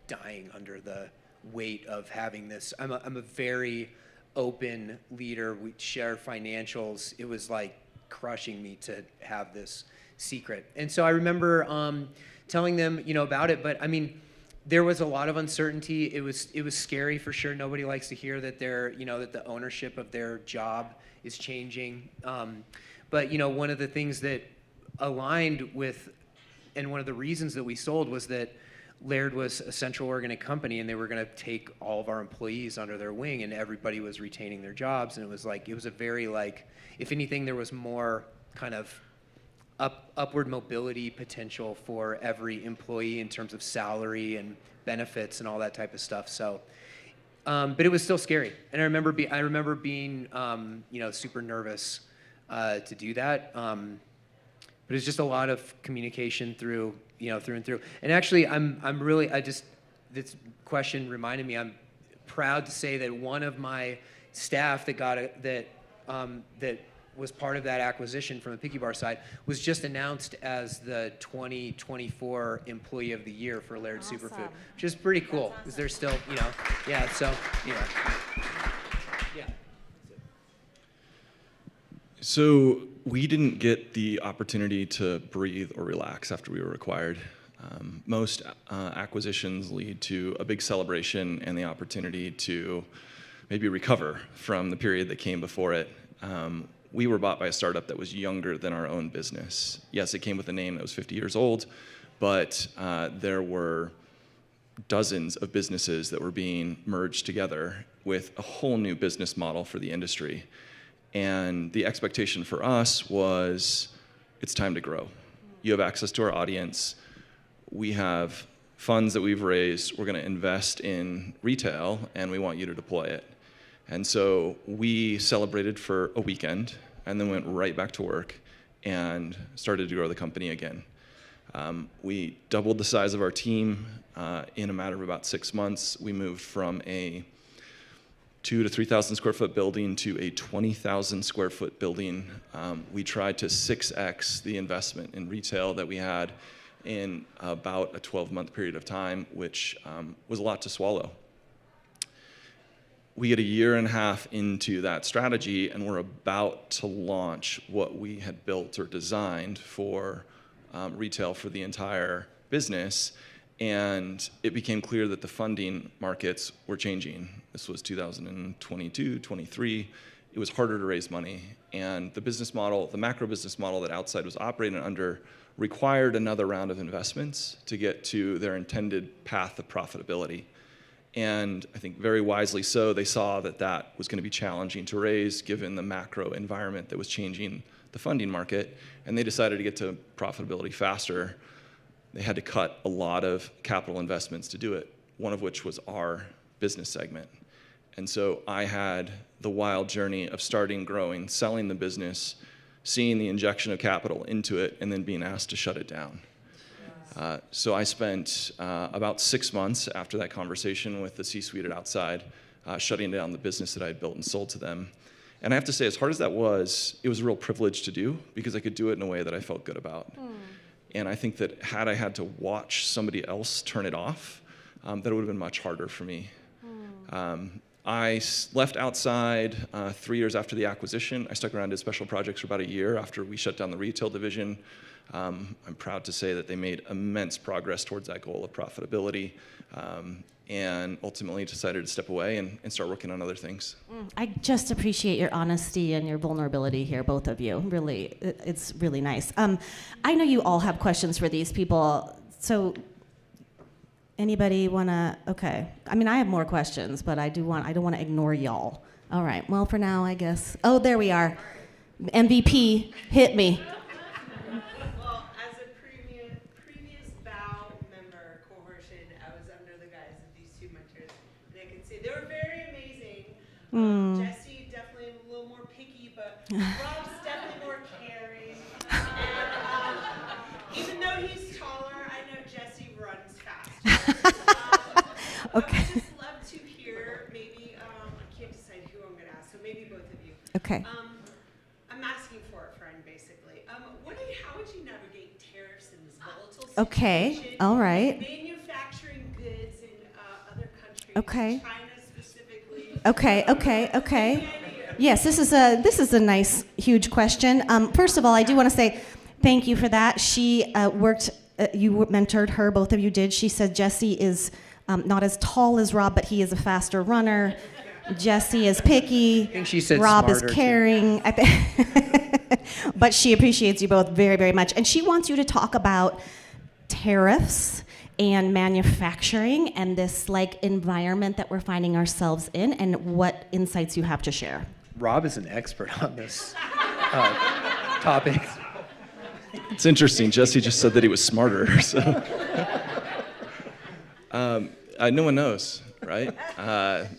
dying under the weight of having this. I'm a very open leader. We share financials. It was like crushing me to have this secret. And so I remember telling them, about it. But I mean, there was a lot of uncertainty. It was scary for sure. Nobody likes to hear that that the ownership of their job is changing. But one of the things that aligned with, and one of the reasons that we sold was that Laird was a Central Oregon company, and they were going to take all of our employees under their wing, and everybody was retaining their jobs. And it was a very, like, if anything, there was more kind of upward mobility potential for every employee in terms of salary and benefits and all that type of stuff. So, but it was still scary, and I remember being super nervous to do that. But it's just a lot of communication through and through. And actually, this question reminded me. I'm proud to say that one of my staff that was part of that acquisition from the Picky Bar side was just announced as the 2024 Employee of the Year for Laird Superfood, which is pretty cool because they're still, yeah. So, yeah. So we didn't get the opportunity to breathe or relax after we were acquired. Most acquisitions lead to a big celebration and the opportunity to maybe recover from the period that came before it. We were bought by a startup that was younger than our own business. Yes, it came with a name that was 50 years old, but there were dozens of businesses that were being merged together with a whole new business model for the industry. And the expectation for us was, it's time to grow. You have access to our audience. We have funds that we've raised. We're going to invest in retail, and we want you to deploy it. And so we celebrated for a weekend and then went right back to work and started to grow the company again. We doubled the size of our team in a matter of about 6 months. We moved from a 2,000 to 3,000 square foot building to a 20,000 square foot building. We tried to 6x the investment in retail that we had in about a 12-month period of time, which was a lot to swallow. We get a year and a half into that strategy, and we're about to launch what we had built or designed for retail for the entire business, and it became clear that the funding markets were changing. This was 2022, 23. It was harder to raise money, and the business model, the macro business model that Outside was operating under, required another round of investments to get to their intended path of profitability. And I think very wisely so, they saw that that was going to be challenging to raise given the macro environment that was changing the funding market, and they decided to get to profitability faster. they had to cut a lot of capital investments to do it, one of which was our business segment. And so I had the wild journey of starting, growing, selling the business, seeing the injection of capital into it, and then being asked to shut it down. So I spent about 6 months after that conversation with the C-suite at Outside, shutting down the business that I had built and sold to them. And I have to say, as hard as that was, it was a real privilege to do because I could do it in a way that I felt good about. And I think that had I had to watch somebody else turn it off, that would have been much harder for me. I left Outside 3 years after the acquisition. I stuck around, did special projects for about a year after we shut down the retail division. I'm proud to say that they made immense progress towards that goal of profitability, and ultimately decided to step away and start working on other things. I just appreciate your honesty and your vulnerability here, both of you. Really, it's really nice. I know you all have questions for these people, so anybody wanna? Okay. I mean, I have more questions, but I don't want to ignore y'all. All right. Well, for now, I guess. Oh, there we are. MVP, hit me. Jesse definitely a little more picky, but Rob's definitely more caring. And even though he's taller, I know Jesse runs faster. Okay. I would just love to hear maybe, I can't decide who I'm going to ask, so maybe both of you. Okay. I'm asking for a friend, basically. How would you navigate tariffs in this volatile situation? Okay. All right. Manufacturing goods in other countries. Okay. China specifically. Okay. Yes, this is a nice, huge question. First of all, I do want to say thank you for that. She you mentored her, both of you did. She said Jesse is not as tall as Rob, but he is a faster runner. Jesse is picky. I think she said Rob smarter, is caring. But she appreciates you both very, very much. And she wants you to talk about tariffs and manufacturing and this environment that we're finding ourselves in, and what insights you have to share. Rob is an expert on this topic. It's interesting. Jesse just said that he was smarter. So. No one knows, right?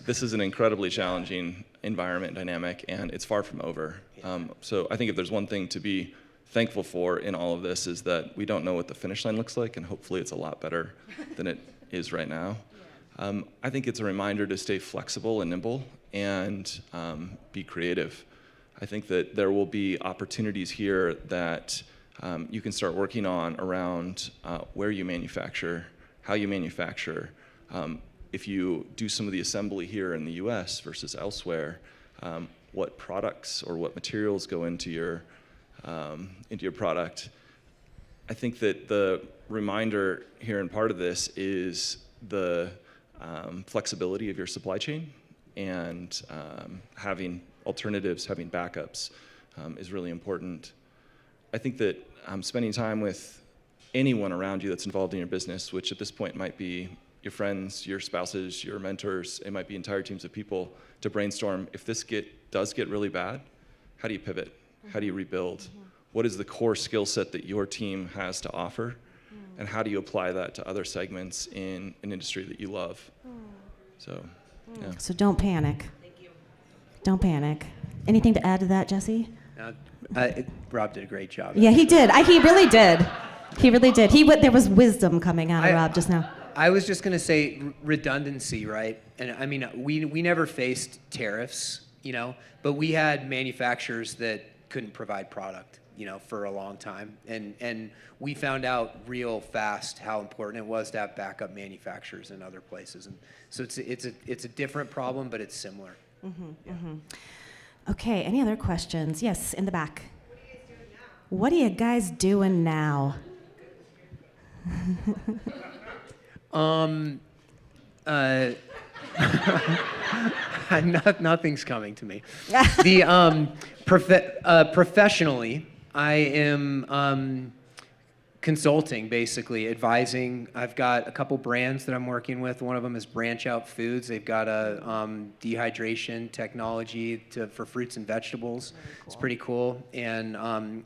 This is an incredibly challenging environment dynamic, and it's far from over. So I think if there's one thing to be thankful for in all of this is that we don't know what the finish line looks like, and hopefully it's a lot better than it is right now. I think it's a reminder to stay flexible and nimble and be creative. I think that there will be opportunities here that you can start working on around where you manufacture, how you manufacture. If you do some of the assembly here in the US versus elsewhere, what products or what materials go into your product. I think that the reminder here and part of this is the flexibility of your supply chain, and having alternatives, having backups is really important. I think that spending time with anyone around you that's involved in your business, which at this point might be your friends, your spouses, your mentors, it might be entire teams of people, to brainstorm, if this does get really bad, how do you pivot? How do you rebuild? What is the core skill set that your team has to offer? And how do you apply that to other segments in an industry that you love? So, yeah. So don't panic. Thank you. Don't panic. Anything to add to that, Jesse? Rob did a great job. Yeah, he did. He really did. He really did. There was wisdom coming out of Rob just now. I was just going to say redundancy, right? And I mean, we never faced tariffs, but we had manufacturers that couldn't provide product, for a long time. And we found out real fast how important it was to have backup manufacturers in other places. And so it's a different problem, but it's similar. Okay, any other questions? Yes, in the back. What are you guys doing now? Nothing's coming to me. Professionally, I am consulting, basically, advising. I've got a couple brands that I'm working with. One of them is Branch Out Foods. They've got a dehydration technology for fruits and vegetables. It's pretty cool. And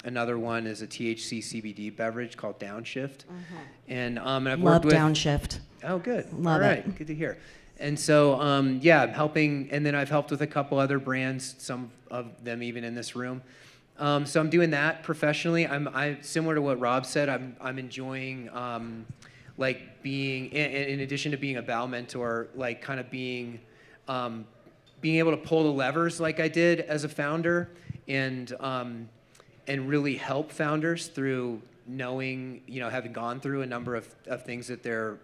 another one is a THC CBD beverage called Downshift. And I've worked with Downshift. Oh, good. Love All right, it. good to hear. And so, yeah, I'm helping, and then I've helped with a couple other brands, some of them even in this room. So I'm doing that professionally. I similar to what Rob said. I'm enjoying like being in addition to being a bow mentor, like kind of being able to pull the levers like I did as a founder, and really help founders through knowing, having gone through a number of things that they're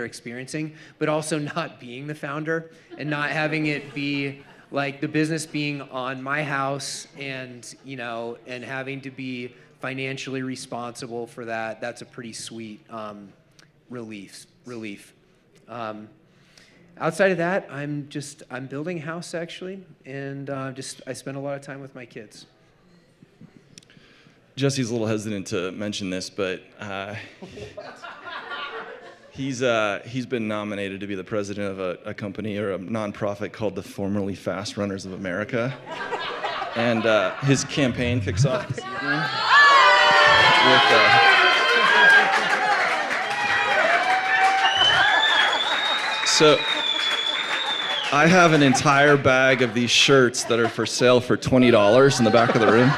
experiencing, but also not being the founder and not having it be like the business being on my house and, and having to be financially responsible for that. That's a pretty sweet relief. Outside of that, I'm building a house actually, and I spend a lot of time with my kids. Jesse's a little hesitant to mention this, but he's been nominated to be the president of a company or a nonprofit called the Formerly Fast Runners of America, and his campaign kicks off this evening with. So I have an entire bag of these shirts that are for sale for $20 in the back of the room.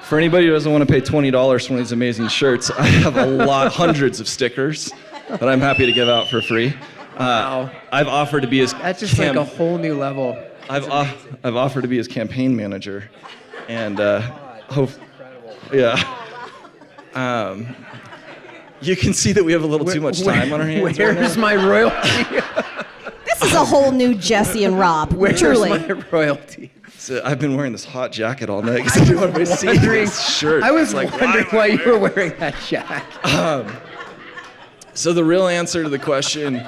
For anybody who doesn't want to pay $20 for one of these amazing shirts, I have hundreds of stickers that I'm happy to give out for free. Wow. I've offered to be his That's just like a whole new level. I've offered to be his campaign manager, and you can see that we have a little too much time on our hands. Where's my royalty? This is a whole new Jesse and Rob. Where's truly. my royalty? So I've been wearing this hot jacket all night because I didn't want to see this shirt. I was wondering why you were wearing that jacket. So the real answer to the question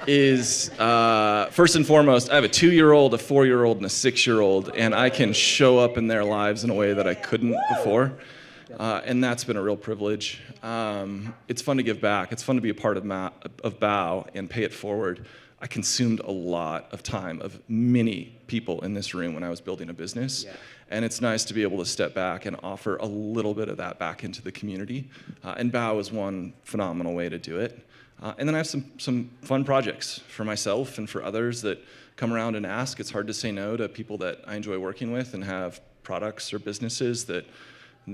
is, first and foremost, I have a 2-year-old, a 4-year-old, and a 6-year-old, and I can show up in their lives in a way that I couldn't before, and that's been a real privilege. It's fun to give back. It's fun to be a part of BOW and pay it forward. I consumed a lot of time of many people in this room when I was building a business. Yeah. And it's nice to be able to step back and offer a little bit of that back into the community. And BOW is one phenomenal way to do it. And then I have some fun projects for myself and for others that come around and ask. It's hard to say no to people that I enjoy working with and have products or businesses that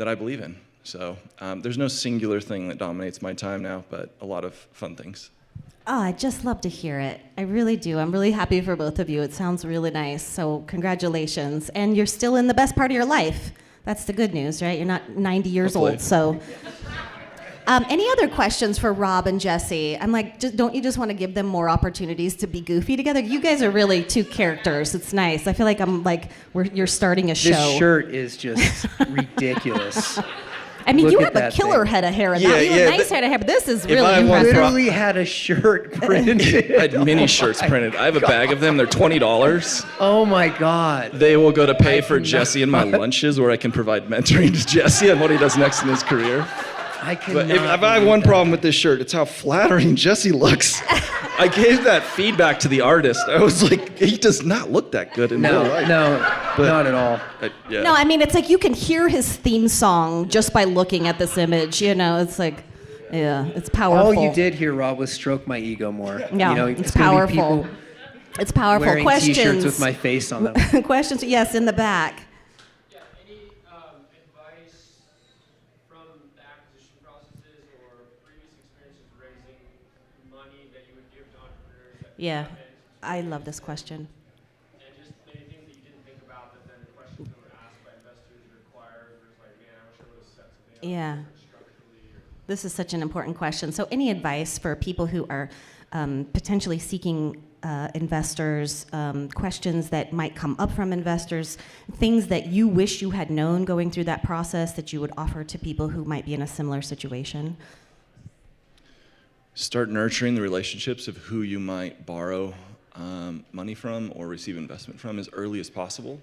I believe in. So there's no singular thing that dominates my time now, but a lot of fun things. Oh, I just love to hear it. I really do. I'm really happy for both of you. It sounds really nice. So congratulations. And you're still in the best part of your life. That's the good news, right? You're not 90 years old. So any other questions for Rob and Jesse? I'm like, don't you just want to give them more opportunities to be goofy together? You guys are really two characters. It's nice. I feel like you're starting a show. This shirt is just ridiculous. I mean, Look you at have a killer head of hair, and Yeah, that. You have yeah, a nice head of hair, but this is really I impressive. Literally had a shirt printed. I had many shirts printed. I have a bag of them. They're $20. Oh my God. They will go to pay for Jesse and my lunches, where I can provide mentoring to Jesse on what he does next in his career. But if I have one problem with this shirt, it's how flattering Jesse looks. I gave that feedback to the artist. I was like, he does not look that good in real life. No, not at all. Yeah. No, I mean, it's like you can hear his theme song just by looking at this image. It's like, yeah, it's powerful. All you did here, Rob, was stroke my ego more. Yeah, it's gonna be powerful. people It's powerful. wearing Questions. T-shirts with my face on them. Questions? Yes, in the back. Yeah, I love this question. And just many things that you didn't think about, but then the questions that were asked by investors required, there's like, man, I wish I would have set something up Yeah. structurally. This is such an important question. So any advice for people who are potentially seeking investors, questions that might come up from investors, things that you wish you had known going through that process that you would offer to people who might be in a similar situation? Start nurturing the relationships of who you might borrow money from or receive investment from as early as possible.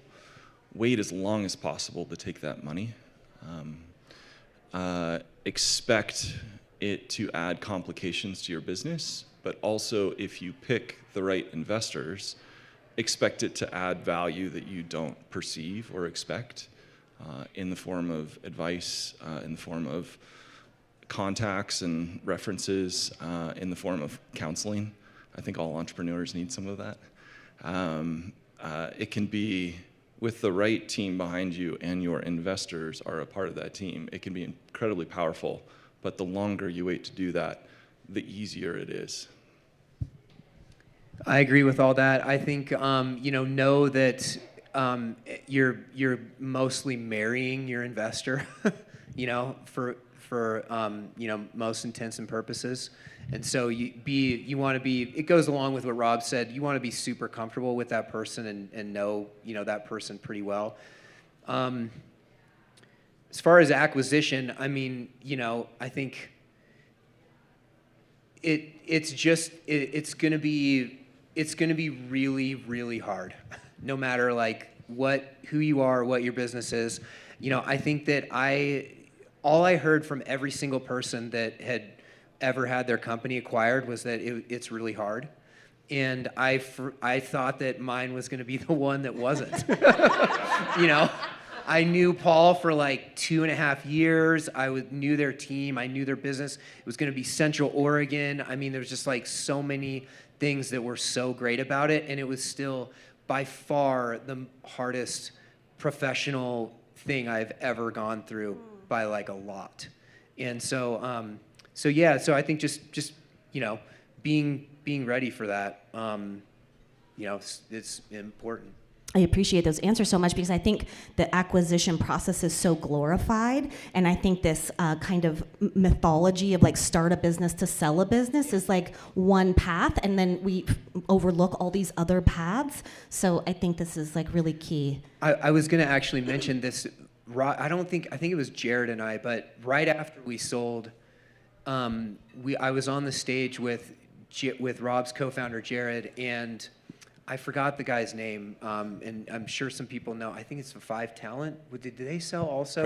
Wait as long as possible to take that money. expect it to add complications to your business, but also if you pick the right investors, expect it to add value that you don't perceive or expect in the form of advice, in the form of contacts and references, in the form of counseling. I think all entrepreneurs need some of that. It can be, with the right team behind you and your investors are a part of that team, it can be incredibly powerful, but the longer you wait to do that, the easier it is. I agree with all that. I think know that you're mostly marrying your investor, for most intents and purposes. And so you want to be. It goes along with what Rob said. You want to be super comfortable with that person and know that person pretty well. As far as acquisition, I mean, I think it's going to be really, really hard, no matter like who you are, what your business is. I think that all I heard from every single person that had ever had their company acquired was that it's really hard. And I thought that mine was going to be the one that wasn't. I knew Paul for like 2.5 years. I knew their team. I knew their business. It was going to be Central Oregon. I mean, there was just like so many things that were so great about it. And it was still by far the hardest professional thing I've ever gone through by like a lot. And so I think just being ready for that, it's important. I appreciate those answers so much because I think the acquisition process is so glorified, and I think this kind of mythology of like start a business to sell a business is like one path, and then we overlook all these other paths. So I think this is like really key. I was going to actually mention this. I think it was Jared and I, but right after we sold, I was on the stage with Rob's co-founder Jared, and I forgot the guy's name, and I'm sure some people know. I think it's 5 Talent. Did they sell also?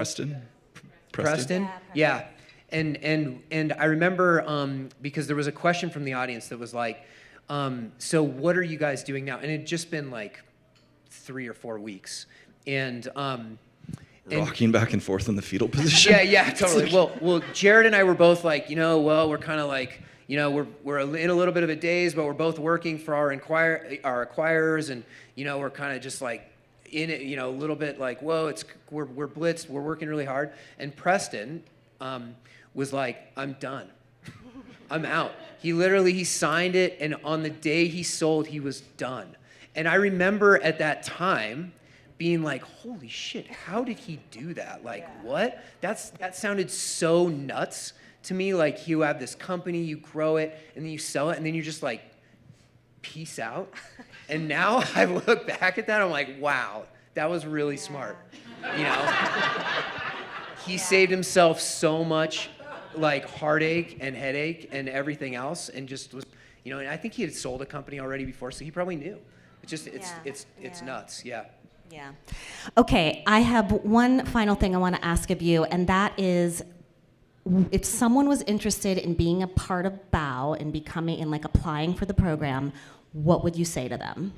Preston? Yeah. And I remember because there was a question from the audience that was like, so what are you guys doing now? And it had just been like 3 or 4 weeks. And rocking back and forth in the fetal position. Yeah, totally. Well, Jared and I were both like, we're kind of like, we're in a little bit of a daze, but we're both working for our acquirers, and we're kind of just like in it, a little bit like, whoa, we're blitzed, we're working really hard. And Preston was like, I'm done, I'm out. He signed it, and on the day he sold, he was done. And I remember at that time being like, holy shit, how did he do that? Like, what? That sounded so nuts to me. Like, you have this company, you grow it, and then you sell it, and then you're just like, peace out. And now I look back at that, I'm like, wow, that was really smart. He saved himself so much like heartache and headache and everything else, and just was, and I think he had sold a company already before, so he probably knew. It's nuts, yeah. Yeah. Okay, I have one final thing I want to ask of you, and that is, if someone was interested in being a part of BOW and becoming and like applying for the program, what would you say to them?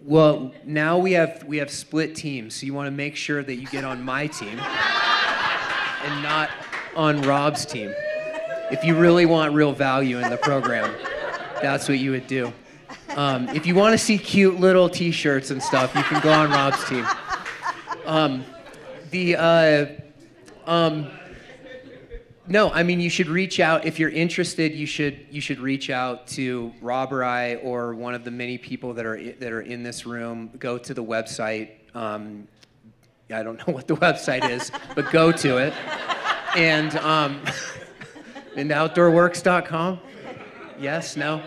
Well, now we have split teams, so you want to make sure that you get on my team and not on Rob's team. If you really want real value in the program, that's what you would do. If you want to see cute little T-shirts and stuff, you can go on Rob's team. No, I mean, you should reach out. If you're interested, you should reach out to Rob or I, or one of the many people that are in this room. Go to the website. I don't know what the website is, but go to it. And outdoorworks.com? Yes? No?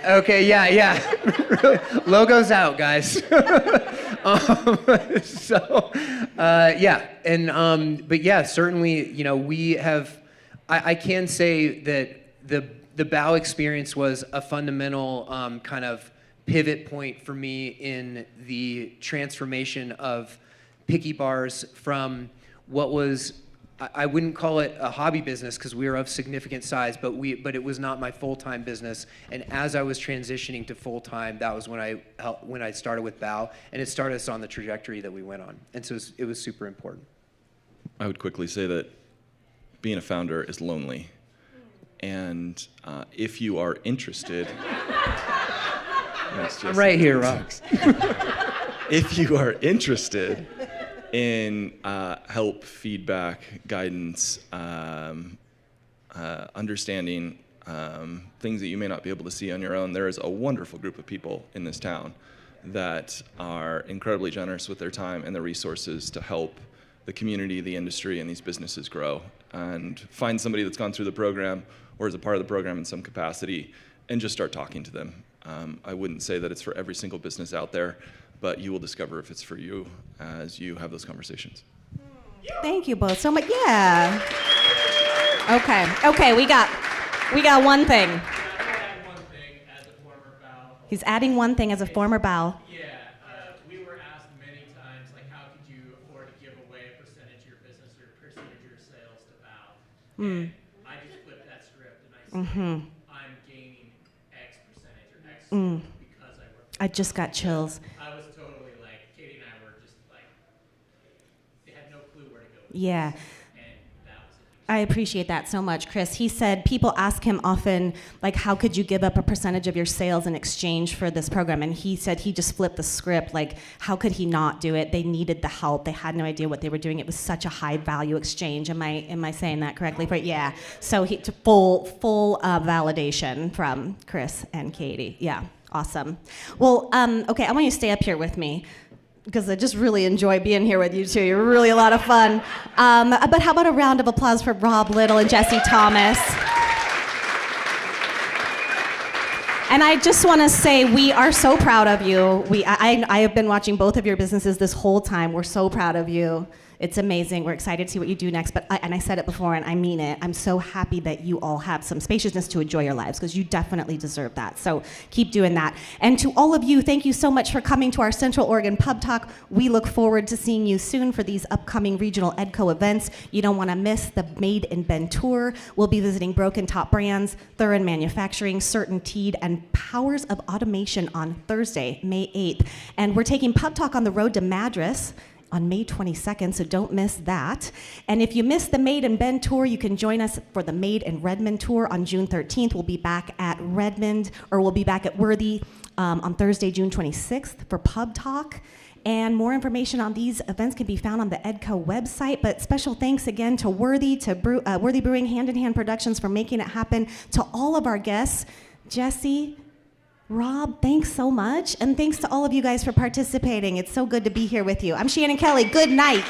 Okay, yeah. Logo's out, guys. But yeah, certainly, we have, I can say that the BOW experience was a fundamental kind of pivot point for me in the transformation of Picky Bars from what was, I wouldn't call it a hobby business because we were of significant size, but it was not my full-time business. And as I was transitioning to full-time, that was when I started with Bow, and it started us on the trajectory that we went on. And so it was super important. I would quickly say that being a founder is lonely. And if you are interested... I'm right here, Rob. If you are interested in help, feedback, guidance, understanding things that you may not be able to see on your own, there is a wonderful group of people in this town that are incredibly generous with their time and their resources to help the community, the industry, and these businesses grow. And find somebody that's gone through the program or is a part of the program in some capacity and just start talking to them. I wouldn't say that it's for every single business out there, but you will discover if it's for you as you have those conversations. Thank you both so much. Yeah. Okay, we got one thing. He's adding one thing as a former Bow. Yeah, we were asked many times, like, how could you afford to give away a percentage of your business or a percentage of your sales to Bow? And I just flipped that script and I said, I'm gaining X percentage or X because I work. I just got chills. I was totally like, Katy and I were just like, they had no clue where to go with Yeah. this. And that was it. I appreciate that so much, Chris. He said people ask him often, like, how could you give up a percentage of your sales in exchange for this program? And he said he just flipped the script, like, how could he not do it? They needed the help. They had no idea what they were doing. It was such a high value exchange. Am I saying that correctly? But yeah, so full validation from Chris and Katy. Yeah, awesome. Well, okay, I want you to stay up here with me, because I just really enjoy being here with you two. You're really a lot of fun. But how about a round of applause for Rob Little and Jesse Thomas? And I just want to say we are so proud of you. I have been watching both of your businesses this whole time. We're so proud of you. It's amazing. We're excited to see what you do next. But I said it before, and I mean it. I'm so happy that you all have some spaciousness to enjoy your lives, because you definitely deserve that. So keep doing that. And to all of you, thank you so much for coming to our Central Oregon Pub Talk. We look forward to seeing you soon for these upcoming regional EDCO events. You don't want to miss the Made in Bend tour. We'll be visiting Broken Top Brands, Thurin Manufacturing, Certainteed, and Powers of Automation on Thursday, May 8th. And we're taking Pub Talk on the road to Madras on May 22nd, so don't miss that. And if you missed the Made in Bend tour, you can join us for the Made in Redmond tour on June 13th. We'll be back at Redmond, or we'll be back at Worthy on Thursday, June 26th for Pub Talk. And more information on these events can be found on the EDCO website. But special thanks again to Worthy, to Worthy Brewing, Hand in Hand Productions for making it happen. To all of our guests, Jesse, Rob, thanks so much. And thanks to all of you guys for participating. It's so good to be here with you. I'm Shannon Kelly. Good night.